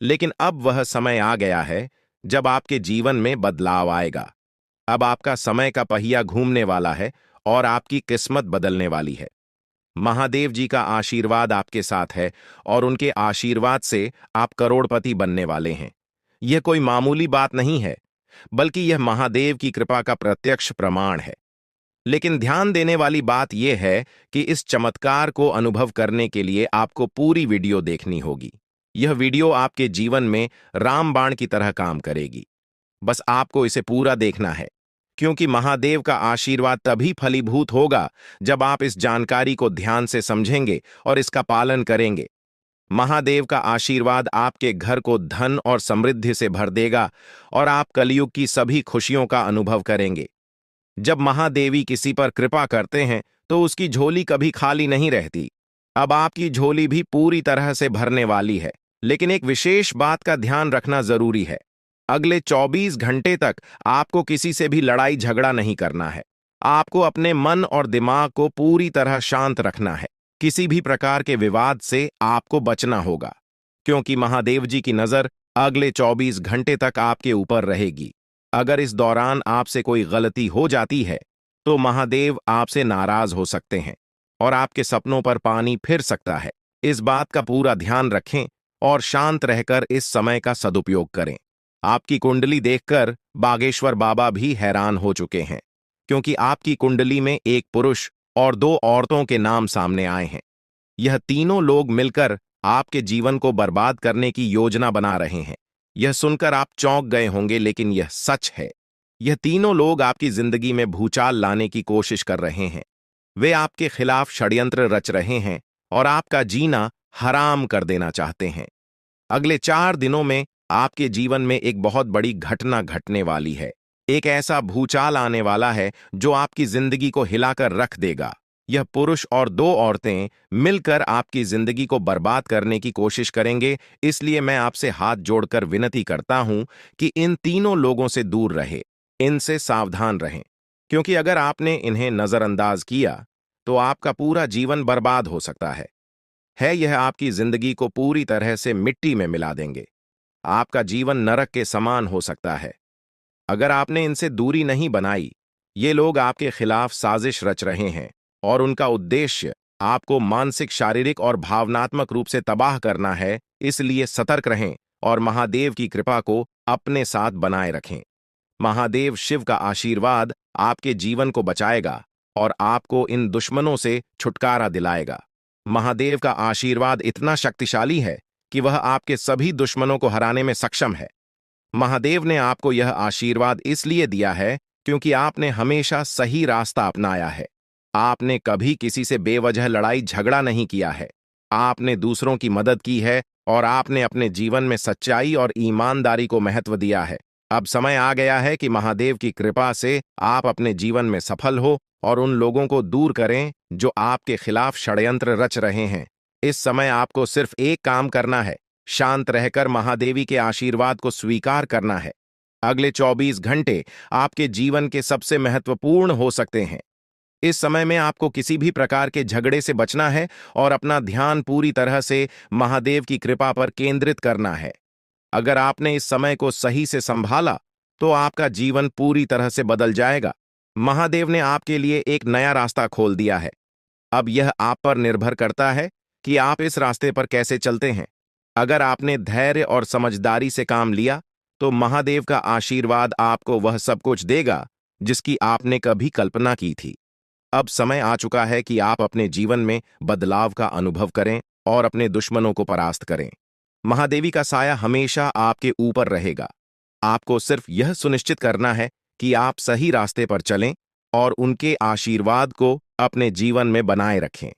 लेकिन अब वह समय आ गया है जब आपके जीवन में बदलाव आएगा। अब आपका समय का पहिया घूमने वाला है और आपकी किस्मत बदलने वाली है। महादेव जी का आशीर्वाद आपके साथ है और उनके आशीर्वाद से आप करोड़पति बनने वाले हैं। यह कोई मामूली बात नहीं है, बल्कि यह महादेव की कृपा का प्रत्यक्ष प्रमाण है। लेकिन ध्यान देने वाली बात यह है कि इस चमत्कार को अनुभव करने के लिए आपको पूरी वीडियो देखनी होगी। यह वीडियो आपके जीवन में रामबाण की तरह काम करेगी। बस आपको इसे पूरा देखना है, क्योंकि महादेव का आशीर्वाद तभी फलीभूत होगा जब आप इस जानकारी को ध्यान से समझेंगे और इसका पालन करेंगे। महादेव का आशीर्वाद आपके घर को धन और समृद्धि से भर देगा और आप कलयुग की सभी खुशियों का अनुभव करेंगे। जब महादेवी किसी पर कृपा करते हैं तो उसकी झोली कभी खाली नहीं रहती। अब आपकी झोली भी पूरी तरह से भरने वाली है। लेकिन एक विशेष बात का ध्यान रखना जरूरी है। अगले 24 घंटे तक आपको किसी से भी लड़ाई झगड़ा नहीं करना है। आपको अपने मन और दिमाग को पूरी तरह शांत रखना है। किसी भी प्रकार के विवाद से आपको बचना होगा, क्योंकि महादेव जी की नजर अगले 24 घंटे तक आपके ऊपर रहेगी। अगर इस दौरान आपसे कोई गलती हो जाती है तो महादेव आपसे नाराज हो सकते हैं और आपके सपनों पर पानी फिर सकता है। इस बात का पूरा ध्यान रखें और शांत रहकर इस समय का सदुपयोग करें। आपकी कुंडली देखकर बागेश्वर बाबा भी हैरान हो चुके हैं, क्योंकि आपकी कुंडली में एक पुरुष और दो औरतों के नाम सामने आए हैं। यह तीनों लोग मिलकर आपके जीवन को बर्बाद करने की योजना बना रहे हैं। यह सुनकर आप चौंक गए होंगे, लेकिन यह सच है। यह तीनों लोग आपकी जिंदगी में भूचाल लाने की कोशिश कर रहे हैं। वे आपके खिलाफ षड्यंत्र रच रहे हैं और आपका जीना हराम कर देना चाहते हैं। अगले 4 दिनों में आपके जीवन में एक बहुत बड़ी घटना घटने वाली है। एक ऐसा भूचाल आने वाला है जो आपकी जिंदगी को हिलाकर रख देगा। यह पुरुष और दो औरतें मिलकर आपकी जिंदगी को बर्बाद करने की कोशिश करेंगे। इसलिए मैं आपसे हाथ जोड़कर विनती करता हूं कि इन तीनों लोगों से दूर रहे, इनसे सावधान रहें, क्योंकि अगर आपने इन्हें नजरअंदाज किया तो आपका पूरा जीवन बर्बाद हो सकता है। यह आपकी जिंदगी को पूरी तरह से मिट्टी में मिला देंगे। आपका जीवन नरक के समान हो सकता है अगर आपने इनसे दूरी नहीं बनाई। ये लोग आपके खिलाफ साजिश रच रहे हैं और उनका उद्देश्य आपको मानसिक, शारीरिक और भावनात्मक रूप से तबाह करना है। इसलिए सतर्क रहें और महादेव की कृपा को अपने साथ बनाए रखें। महादेव शिव का आशीर्वाद आपके जीवन को बचाएगा और आपको इन दुश्मनों से छुटकारा दिलाएगा। महादेव का आशीर्वाद इतना शक्तिशाली है कि वह आपके सभी दुश्मनों को हराने में सक्षम है। महादेव ने आपको यह आशीर्वाद इसलिए दिया है क्योंकि आपने हमेशा सही रास्ता अपनाया है। आपने कभी किसी से बेवजह लड़ाई झगड़ा नहीं किया है। आपने दूसरों की मदद की है और आपने अपने जीवन में सच्चाई और ईमानदारी को महत्व दिया है। अब समय आ गया है कि महादेव की कृपा से आप अपने जीवन में सफल हो और उन लोगों को दूर करें जो आपके खिलाफ षड्यंत्र रच रहे हैं। इस समय आपको सिर्फ एक काम करना है, शांत रहकर महादेवी के आशीर्वाद को स्वीकार करना है। अगले 24 घंटे आपके जीवन के सबसे महत्वपूर्ण हो सकते हैं। इस समय में आपको किसी भी प्रकार के झगड़े से बचना है और अपना ध्यान पूरी तरह से महादेव की कृपा पर केंद्रित करना है। अगर आपने इस समय को सही से संभाला तो आपका जीवन पूरी तरह से बदल जाएगा। महादेव ने आपके लिए एक नया रास्ता खोल दिया है। अब यह आप पर निर्भर करता है कि आप इस रास्ते पर कैसे चलते हैं। अगर आपने धैर्य और समझदारी से काम लिया तो महादेव का आशीर्वाद आपको वह सब कुछ देगा जिसकी आपने कभी कल्पना की थी। अब समय आ चुका है कि आप अपने जीवन में बदलाव का अनुभव करें और अपने दुश्मनों को परास्त करें। महादेवी का साया हमेशा आपके ऊपर रहेगा। आपको सिर्फ यह सुनिश्चित करना है कि आप सही रास्ते पर चलें और उनके आशीर्वाद को अपने जीवन में बनाए रखें।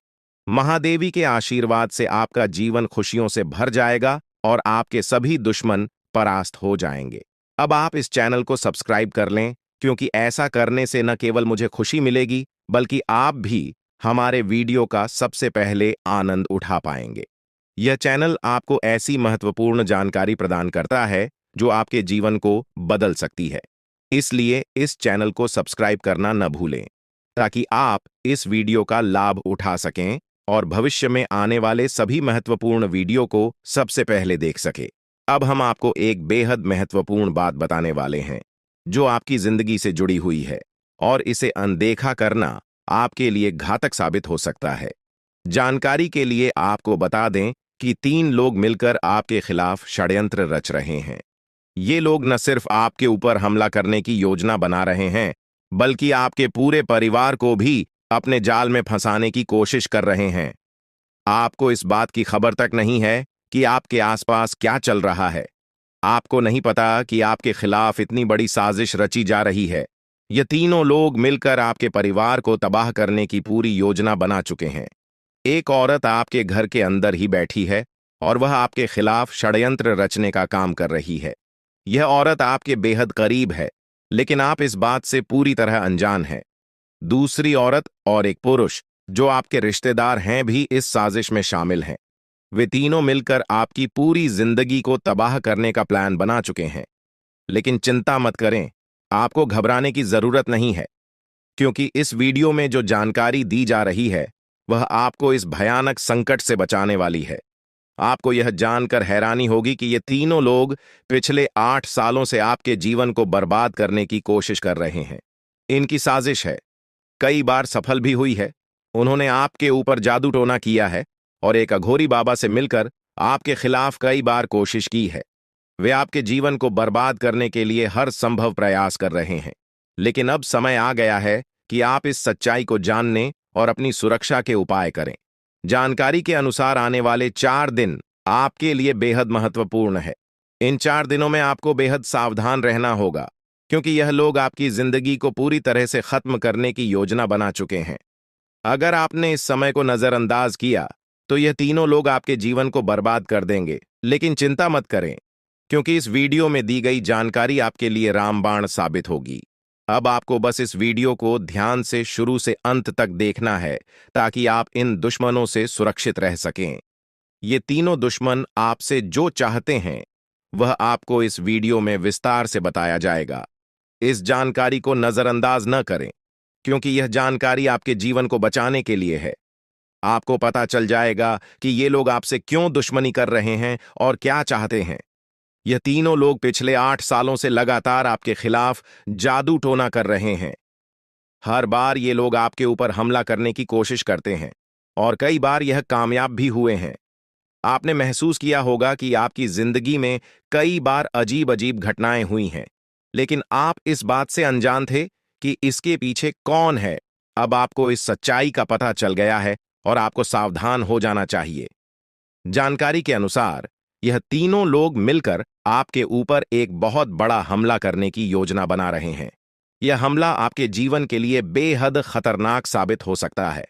महादेवी के आशीर्वाद से आपका जीवन खुशियों से भर जाएगा और आपके सभी दुश्मन परास्त हो जाएंगे। अब आप इस चैनल को सब्सक्राइब कर लें, क्योंकि ऐसा करने से न केवल मुझे खुशी मिलेगी, बल्कि आप भी हमारे वीडियो का सबसे पहले आनंद उठा पाएंगे। यह चैनल आपको ऐसी महत्वपूर्ण जानकारी प्रदान करता है जो आपके जीवन को बदल सकती है। इसलिए इस चैनल को सब्सक्राइब करना न भूलें ताकि आप इस वीडियो का लाभ उठा सकें और भविष्य में आने वाले सभी महत्वपूर्ण वीडियो को सबसे पहले देख सकें। अब हम आपको एक बेहद महत्वपूर्ण बात बताने वाले हैं जो आपकी जिंदगी से जुड़ी हुई है और इसे अनदेखा करना आपके लिए घातक साबित हो सकता है। जानकारी के लिए आपको बता दें कि 3 लोग मिलकर आपके खिलाफ षड्यंत्र रच रहे हैं। ये लोग न सिर्फ आपके ऊपर हमला करने की योजना बना रहे हैं, बल्कि आपके पूरे परिवार को भी अपने जाल में फंसाने की कोशिश कर रहे हैं। आपको इस बात की खबर तक नहीं है कि आपके आसपास क्या चल रहा है। आपको नहीं पता कि आपके खिलाफ इतनी बड़ी साजिश रची जा रही है। ये तीनों लोग मिलकर आपके परिवार को तबाह करने की पूरी योजना बना चुके हैं। एक औरत आपके घर के अंदर ही बैठी है और वह आपके खिलाफ षड्यंत्र रचने का काम कर रही है। यह औरत आपके बेहद करीब है, लेकिन आप इस बात से पूरी तरह अनजान हैं। दूसरी औरत और एक पुरुष जो आपके रिश्तेदार हैं भी इस साजिश में शामिल हैं। वे तीनों मिलकर आपकी पूरी जिंदगी को तबाह करने का प्लान बना चुके हैं। लेकिन चिंता मत करें, आपको घबराने की जरूरत नहीं है, क्योंकि इस वीडियो में जो जानकारी दी जा रही है वह आपको इस भयानक संकट से बचाने वाली है। आपको यह जानकर हैरानी होगी कि ये तीनों लोग पिछले 8 सालों से आपके जीवन को बर्बाद करने की कोशिश कर रहे हैं। इनकी साजिश है, कई बार सफल भी हुई है। उन्होंने आपके ऊपर जादू टोना किया है और एक अघोरी बाबा से मिलकर आपके खिलाफ कई बार कोशिश की है। वे आपके जीवन को बर्बाद करने के लिए हर संभव प्रयास कर रहे हैं। लेकिन अब समय आ गया है कि आप इस सच्चाई को जानने और अपनी सुरक्षा के उपाय करें। जानकारी के अनुसार आने वाले 4 दिन आपके लिए बेहद महत्वपूर्ण है। इन 4 दिनों में आपको बेहद सावधान रहना होगा, क्योंकि यह लोग आपकी जिंदगी को पूरी तरह से खत्म करने की योजना बना चुके हैं। अगर आपने इस समय को नजरअंदाज किया तो यह तीनों लोग आपके जीवन को बर्बाद कर देंगे। लेकिन चिंता मत करें, क्योंकि इस वीडियो में दी गई जानकारी आपके लिए रामबाण साबित होगी। अब आपको बस इस वीडियो को ध्यान से शुरू से अंत तक देखना है ताकि आप इन दुश्मनों से सुरक्षित रह सकें। ये तीनों दुश्मन आपसे जो चाहते हैं वह आपको इस वीडियो में विस्तार से बताया जाएगा। इस जानकारी को नजरअंदाज न करें, क्योंकि यह जानकारी आपके जीवन को बचाने के लिए है। आपको पता चल जाएगा कि ये लोग आपसे क्यों दुश्मनी कर रहे हैं और क्या चाहते हैं। यह तीनों लोग पिछले 8 सालों से लगातार आपके खिलाफ जादू टोना कर रहे हैं। हर बार ये लोग आपके ऊपर हमला करने की कोशिश करते हैं और कई बार यह कामयाब भी हुए हैं। आपने महसूस किया होगा कि आपकी जिंदगी में कई बार अजीब अजीब घटनाएं हुई हैं, लेकिन आप इस बात से अनजान थे कि इसके पीछे कौन है। अब आपको इस सच्चाई का पता चल गया है और आपको सावधान हो जाना चाहिए। जानकारी के अनुसार यह तीनों लोग मिलकर आपके ऊपर एक बहुत बड़ा हमला करने की योजना बना रहे हैं। यह हमला आपके जीवन के लिए बेहद खतरनाक साबित हो सकता है।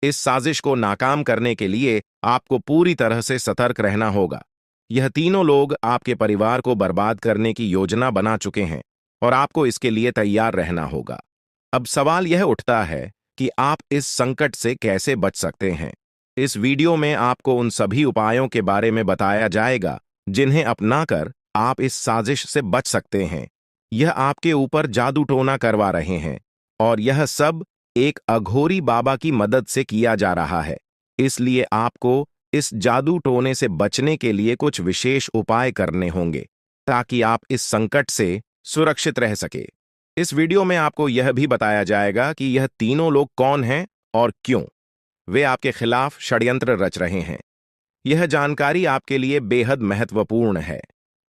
इस साजिश को नाकाम करने के लिए आपको पूरी तरह से सतर्क रहना होगा। यह तीनों लोग आपके परिवार को बर्बाद करने की योजना बना चुके हैं और आपको इसके लिए तैयार रहना होगा। अब सवाल यह उठता है कि आप इस संकट से कैसे बच सकते हैं। इस वीडियो में आपको उन सभी उपायों के बारे में बताया जाएगा जिन्हें अपनाकर आप इस साजिश से बच सकते हैं। यह आपके ऊपर जादू टोना करवा रहे हैं और यह सब एक अघोरी बाबा की मदद से किया जा रहा है। इसलिए आपको इस जादू टोने से बचने के लिए कुछ विशेष उपाय करने होंगे ताकि आप इस संकट से सुरक्षित रह सके। इस वीडियो में आपको यह भी बताया जाएगा कि यह तीनों लोग कौन हैं और क्यों वे आपके खिलाफ षड्यंत्र रच रहे हैं। यह जानकारी आपके लिए बेहद महत्वपूर्ण है,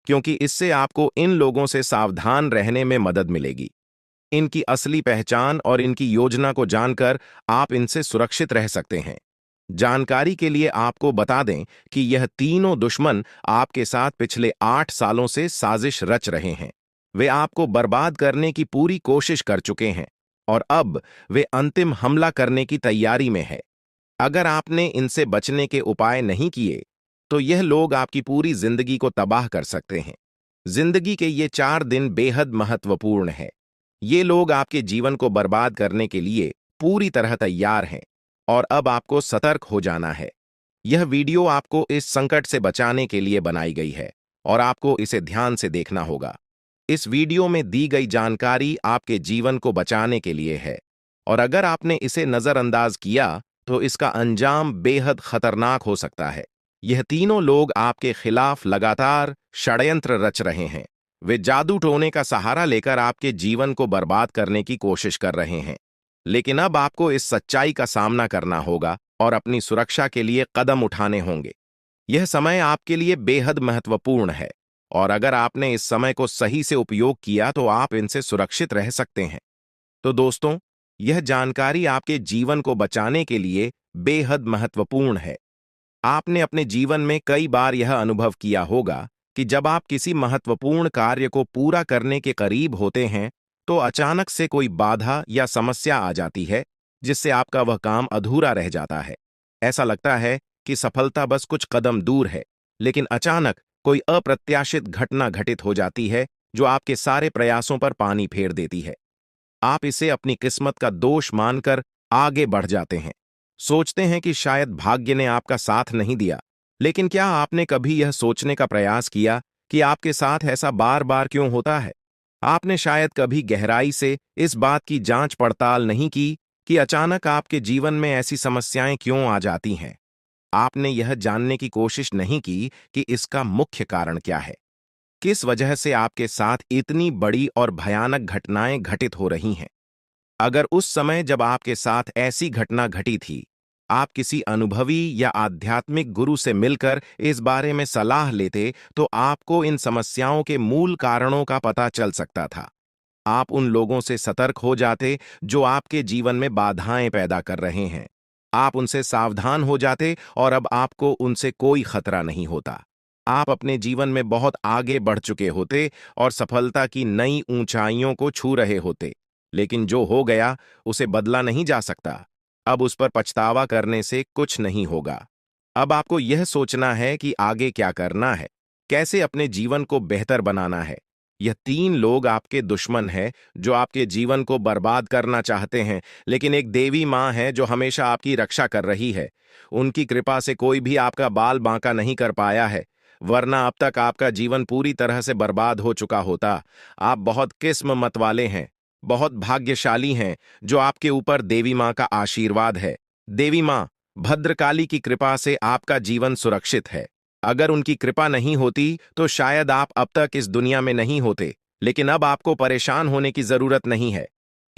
क्योंकि इससे आपको इन लोगों से सावधान रहने में मदद मिलेगी। इनकी असली पहचान और इनकी योजना को जानकर आप इनसे सुरक्षित रह सकते हैं। जानकारी के लिए आपको बता दें कि यह तीनों दुश्मन आपके साथ पिछले 8 सालों से साजिश रच रहे हैं। वे आपको बर्बाद करने की पूरी कोशिश कर चुके हैं और अब वे अंतिम हमला करने की तैयारी में है। अगर आपने इनसे बचने के उपाय नहीं किए तो यह लोग आपकी पूरी जिंदगी को तबाह कर सकते हैं। जिंदगी के ये 4 दिन बेहद महत्वपूर्ण है। ये लोग आपके जीवन को बर्बाद करने के लिए पूरी तरह तैयार हैं और अब आपको सतर्क हो जाना है। यह वीडियो आपको इस संकट से बचाने के लिए बनाई गई है और आपको इसे ध्यान से देखना होगा। इस वीडियो में दी गई जानकारी आपके जीवन को बचाने के लिए है और अगर आपने इसे नजरअंदाज किया तो इसका अंजाम बेहद खतरनाक हो सकता है। यह तीनों लोग आपके खिलाफ लगातार षड्यंत्र रच रहे हैं। वे जादू टोने का सहारा लेकर आपके जीवन को बर्बाद करने की कोशिश कर रहे हैं। लेकिन अब आपको इस सच्चाई का सामना करना होगा और अपनी सुरक्षा के लिए कदम उठाने होंगे। यह समय आपके लिए बेहद महत्वपूर्ण है और अगर आपने इस समय को सही से उपयोग किया तो आप इनसे सुरक्षित रह सकते हैं। तो दोस्तों, यह जानकारी आपके जीवन को बचाने के लिए बेहद महत्वपूर्ण है। आपने अपने जीवन में कई बार यह अनुभव किया होगा कि जब आप किसी महत्वपूर्ण कार्य को पूरा करने के करीब होते हैं तो अचानक से कोई बाधा या समस्या आ जाती है जिससे आपका वह काम अधूरा रह जाता है। ऐसा लगता है कि सफलता बस कुछ कदम दूर है, लेकिन अचानक कोई अप्रत्याशित घटना घटित हो जाती है जो आपके सारे प्रयासों पर पानी फेर देती है। आप इसे अपनी किस्मत का दोष मानकर आगे बढ़ जाते हैं। सोचते हैं कि शायद भाग्य ने आपका साथ नहीं दिया। लेकिन क्या आपने कभी यह सोचने का प्रयास किया कि आपके साथ ऐसा बार बार क्यों होता है? आपने शायद कभी गहराई से इस बात की जांच पड़ताल नहीं की कि अचानक आपके जीवन में ऐसी समस्याएं क्यों आ जाती हैं। आपने यह जानने की कोशिश नहीं की कि इसका मुख्य कारण क्या है। किस वजह से आपके साथ इतनी बड़ी और भयानक घटनाएं घटित हो रही हैं। अगर उस समय जब आपके साथ ऐसी घटना घटी थी, आप किसी अनुभवी या आध्यात्मिक गुरु से मिलकर इस बारे में सलाह लेते तो आपको इन समस्याओं के मूल कारणों का पता चल सकता था। आप उन लोगों से सतर्क हो जाते जो आपके जीवन में बाधाएं पैदा कर रहे हैं। आप उनसे सावधान हो जाते और अब आपको उनसे कोई खतरा नहीं होता। आप अपने जीवन में बहुत आगे बढ़ चुके होते और सफलता की नई ऊंचाइयों को छू रहे होते। लेकिन जो हो गया उसे बदला नहीं जा सकता। अब उस पर पछतावा करने से कुछ नहीं होगा। अब आपको यह सोचना है कि आगे क्या करना है, कैसे अपने जीवन को बेहतर बनाना है। यह तीन लोग आपके दुश्मन हैं जो आपके जीवन को बर्बाद करना चाहते हैं, लेकिन एक देवी माँ है जो हमेशा आपकी रक्षा कर रही है। उनकी कृपा से कोई भी आपका बाल बांका नहीं कर पाया है, वरना अब तक आपका जीवन पूरी तरह से बर्बाद हो चुका होता। आप बहुत किस्मत वाले हैं, बहुत भाग्यशाली हैं जो आपके ऊपर देवी माँ का आशीर्वाद है। देवी माँ भद्रकाली की कृपा से आपका जीवन सुरक्षित है। अगर उनकी कृपा नहीं होती तो शायद आप अब तक इस दुनिया में नहीं होते। लेकिन अब आपको परेशान होने की जरूरत नहीं है।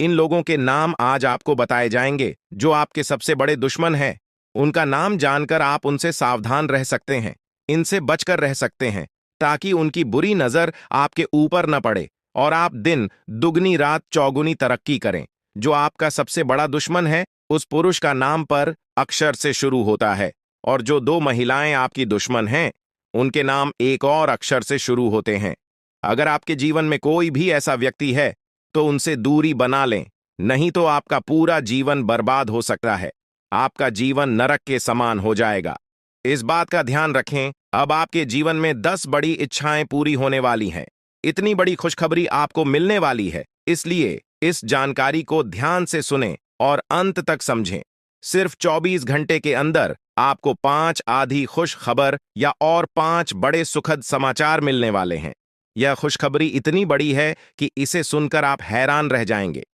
इन लोगों के नाम आज आपको बताए जाएंगे जो आपके सबसे बड़े दुश्मन हैं। उनका नाम जानकर आप उनसे सावधान रह सकते हैं, इनसे बचकर रह सकते हैं, ताकि उनकी बुरी नजर आपके ऊपर न पड़े और आप दिन दुगनी रात चौगुनी तरक्की करें। जो आपका सबसे बड़ा दुश्मन है उस पुरुष का नाम पर अक्षर से शुरू होता है और जो दो महिलाएं आपकी दुश्मन हैं उनके नाम एक और अक्षर से शुरू होते हैं। अगर आपके जीवन में कोई भी ऐसा व्यक्ति है तो उनसे दूरी बना लें, नहीं तो आपका पूरा जीवन बर्बाद हो सकता है। आपका जीवन नरक के समान हो जाएगा। इस बात का ध्यान रखें, अब आपके जीवन में 10 बड़ी इच्छाएं पूरी होने वाली हैं। इतनी बड़ी खुशखबरी आपको मिलने वाली है, इसलिए इस जानकारी को ध्यान से सुनें और अंत तक समझें। सिर्फ 24 घंटे के अंदर आपको 5 आधी खुश खबर या और 5 बड़े सुखद समाचार मिलने वाले हैं। यह खुशखबरी इतनी बड़ी है कि इसे सुनकर आप हैरान रह जाएंगे।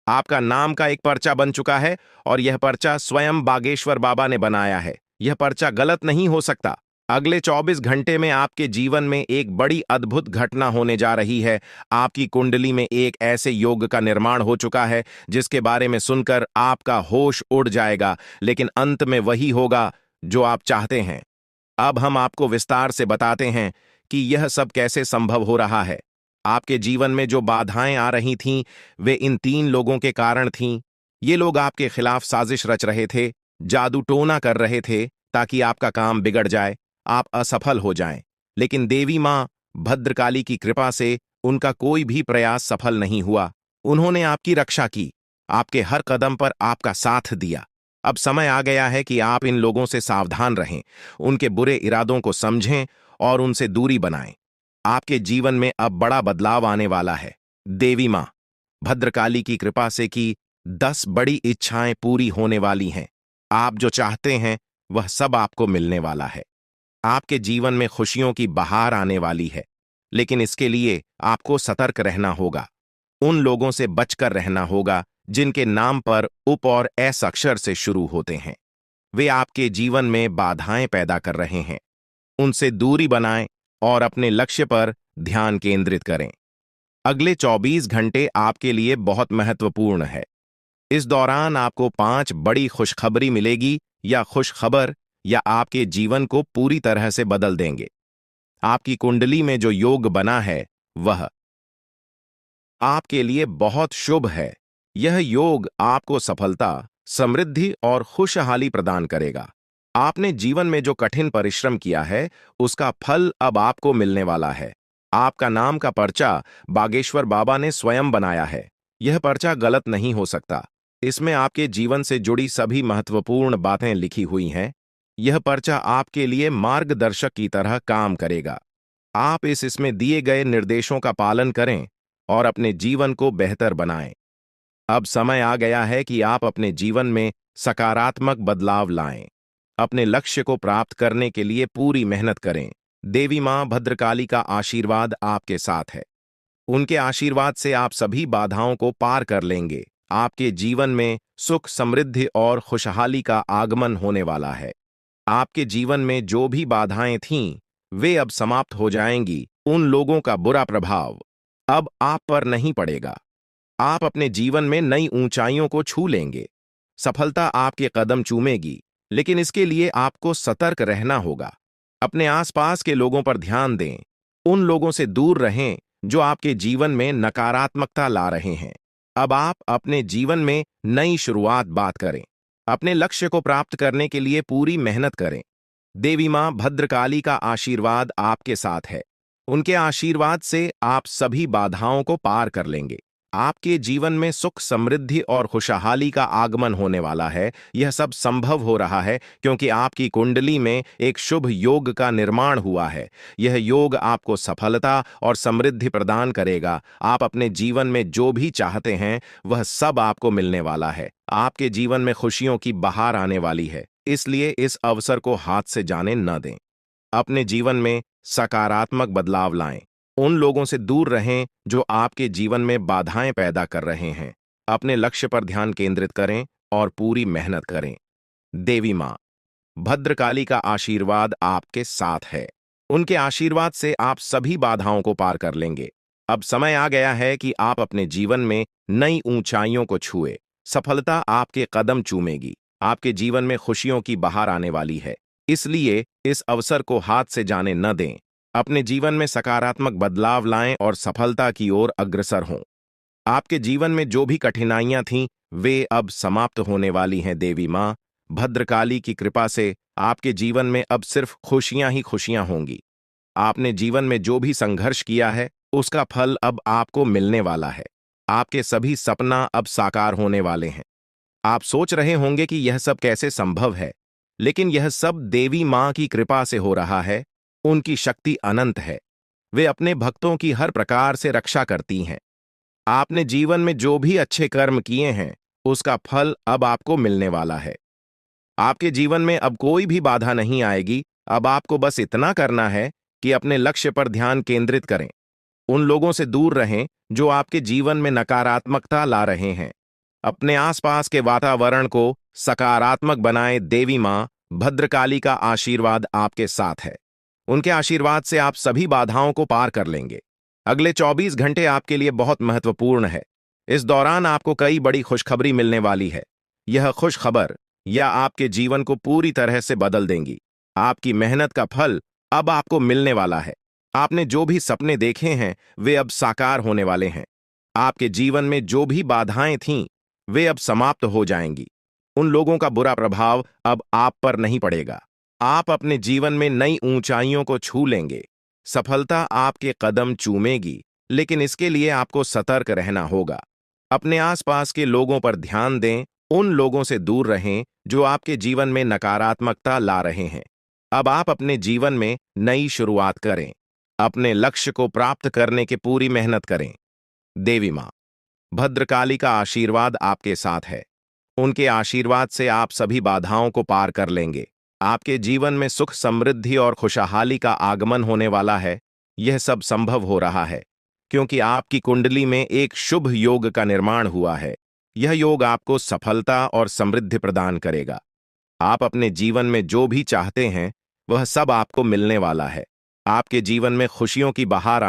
आपका नाम का एक पर्चा बन चुका है और यह पर्चा स्वयं बागेश्वर बाबा ने बनाया है। यह पर्चा गलत नहीं हो सकता। अगले 24 घंटे में आपके जीवन में एक बड़ी अद्भुत घटना होने जा रही है। आपकी कुंडली में एक ऐसे योग का निर्माण हो चुका है जिसके बारे में सुनकर आपका होश उड़ जाएगा, लेकिन अंत में वही होगा जो आप चाहते हैं। अब हम आपको विस्तार से बताते हैं कि यह सब कैसे संभव हो रहा है। आपके जीवन में जो बाधाएं आ रही थीं, वे इन तीन लोगों के कारण थीं। ये लोग आपके खिलाफ साजिश रच रहे थे, जादू टोना कर रहे थे ताकि आपका काम बिगड़ जाए, आप असफल हो जाएं। लेकिन देवी मां भद्रकाली की कृपा से उनका कोई भी प्रयास सफल नहीं हुआ। उन्होंने आपकी रक्षा की, आपके हर कदम पर आपका साथ दिया। अब समय आ गया है कि आप इन लोगों से सावधान रहें, उनके बुरे इरादों को समझें और उनसे दूरी बनाएं। आपके जीवन में अब बड़ा बदलाव आने वाला है। देवी मां भद्रकाली की कृपा से कि 10 बड़ी इच्छाएं पूरी होने वाली हैं। आप जो चाहते हैं वह सब आपको मिलने वाला है। आपके जीवन में खुशियों की बहार आने वाली है, लेकिन इसके लिए आपको सतर्क रहना होगा। उन लोगों से बचकर रहना होगा जिनके नाम पर उप और एस अक्षर से शुरू होते हैं। वे आपके जीवन में बाधाएं पैदा कर रहे हैं। उनसे दूरी बनाएं और अपने लक्ष्य पर ध्यान केंद्रित करें। अगले 24 घंटे आपके लिए बहुत महत्वपूर्ण है। इस दौरान आपको 5 बड़ी खुशखबरी मिलेगी या खुशखबर या आपके जीवन को पूरी तरह से बदल देंगे। आपकी कुंडली में जो योग बना है वह आपके लिए बहुत शुभ है। यह योग आपको सफलता, समृद्धि और खुशहाली प्रदान करेगा। आपने जीवन में जो कठिन परिश्रम किया है उसका फल अब आपको मिलने वाला है। आपका नाम का पर्चा बागेश्वर बाबा ने स्वयं बनाया है। यह पर्चा गलत नहीं हो सकता। इसमें आपके जीवन से जुड़ी सभी महत्वपूर्ण बातें लिखी हुई हैं। यह पर्चा आपके लिए मार्गदर्शक की तरह काम करेगा। आप इसमें दिए गए निर्देशों का पालन करें और अपने जीवन को बेहतर बनाएं। अब समय आ गया है कि आप अपने जीवन में सकारात्मक बदलाव लाएं। अपने लक्ष्य को प्राप्त करने के लिए पूरी मेहनत करें। देवी मां भद्रकाली का आशीर्वाद आपके साथ है। उनके आशीर्वाद से आप सभी बाधाओं को पार कर लेंगे। आपके जीवन में सुख, समृद्धि और खुशहाली का आगमन होने वाला है। आपके जीवन में जो भी बाधाएं थीं, वे अब समाप्त हो जाएंगी। उन लोगों का बुरा प्रभाव अब आप पर नहीं पड़ेगा। आप अपने जीवन में नई ऊंचाइयों को छू लेंगे। सफलता आपके कदम चूमेगी, लेकिन इसके लिए आपको सतर्क रहना होगा। अपने आसपास के लोगों पर ध्यान दें। उन लोगों से दूर रहें जो आपके जीवन में नकारात्मकता ला रहे हैं। अब आप अपने जीवन में नई शुरुआत बात करें। अपने लक्ष्य को प्राप्त करने के लिए पूरी मेहनत करें। देवी मां भद्रकाली का आशीर्वाद आपके साथ है। उनके आशीर्वाद से आप सभी बाधाओं को पार कर लेंगे। आपके जीवन में सुख, समृद्धि और खुशहाली का आगमन होने वाला है। यह सब संभव हो रहा है क्योंकि आपकी कुंडली में एक शुभ योग का निर्माण हुआ है। यह योग आपको सफलता और समृद्धि प्रदान करेगा। आप अपने जीवन में जो भी चाहते हैं वह सब आपको मिलने वाला है। आपके जीवन में खुशियों की बहार आने वाली है, इसलिए इस अवसर को हाथ से जाने न दें। अपने जीवन में सकारात्मक बदलाव लाएं। उन लोगों से दूर रहें जो आपके जीवन में बाधाएं पैदा कर रहे हैं। अपने लक्ष्य पर ध्यान केंद्रित करें और पूरी मेहनत करें। देवी मां भद्रकाली का आशीर्वाद आपके साथ है। उनके आशीर्वाद से आप सभी बाधाओं को पार कर लेंगे। अब समय आ गया है कि आप अपने जीवन में नई ऊंचाइयों को छुए। सफलता आपके कदम चूमेगी। आपके जीवन में खुशियों की बहार आने वाली है, इसलिए इस अवसर को हाथ से जाने न दें। अपने जीवन में सकारात्मक बदलाव लाएं और सफलता की ओर अग्रसर हों। आपके जीवन में जो भी कठिनाइयां थीं, वे अब समाप्त होने वाली हैं। देवी मां भद्रकाली की कृपा से आपके जीवन में अब सिर्फ खुशियां ही खुशियां होंगी। आपने जीवन में जो भी संघर्ष किया है उसका फल अब आपको मिलने वाला है। आपके सभी सपना अब साकार होने वाले हैं। आप सोच रहे होंगे कि यह सब कैसे संभव है, लेकिन यह सब देवी मां की कृपा से हो रहा है। उनकी शक्ति अनंत है। वे अपने भक्तों की हर प्रकार से रक्षा करती हैं। आपने जीवन में जो भी अच्छे कर्म किए हैं उसका फल अब आपको मिलने वाला है। आपके जीवन में अब कोई भी बाधा नहीं आएगी। अब आपको बस इतना करना है कि अपने लक्ष्य पर ध्यान केंद्रित करें। उन लोगों से दूर रहें जो आपके जीवन में नकारात्मकता ला रहे हैं। अपने आसपास के वातावरण को सकारात्मक बनाएं। देवी मां भद्रकाली का आशीर्वाद आपके साथ है। उनके आशीर्वाद से आप सभी बाधाओं को पार कर लेंगे। अगले 24 घंटे आपके लिए बहुत महत्वपूर्ण है। इस दौरान आपको कई बड़ी खुशखबरी मिलने वाली है। यह खुशखबर या आपके जीवन को पूरी तरह से बदल देंगी। आपकी मेहनत का फल अब आपको मिलने वाला है। आपने जो भी सपने देखे हैं वे अब साकार होने वाले हैं। आपके जीवन में जो भी बाधाएं थीं, वे अब समाप्त हो जाएंगी। उन लोगों का बुरा प्रभाव अब आप पर नहीं पड़ेगा। आप अपने जीवन में नई ऊंचाइयों को छू लेंगे। सफलता आपके कदम चूमेगी, लेकिन इसके लिए आपको सतर्क रहना होगा। अपने आसपास के लोगों पर ध्यान दें। उन लोगों से दूर रहें जो आपके जीवन में नकारात्मकता ला रहे हैं। अब आप अपने जीवन में नई शुरुआत करें। अपने लक्ष्य को प्राप्त करने की पूरी मेहनत करें। देवी मां भद्रकाली का आशीर्वाद आपके साथ है। उनके आशीर्वाद से आप सभी बाधाओं को पार कर लेंगे। आपके जीवन में सुख, समृद्धि और खुशहाली का आगमन होने वाला है। यह सब संभव हो रहा है क्योंकि आपकी कुंडली में एक शुभ योग का निर्माण हुआ है। यह योग आपको सफलता और समृद्धि प्रदान करेगा। आप अपने जीवन में जो भी चाहते हैं वह सब आपको मिलने वाला है। आपके जीवन में खुशियों की बहार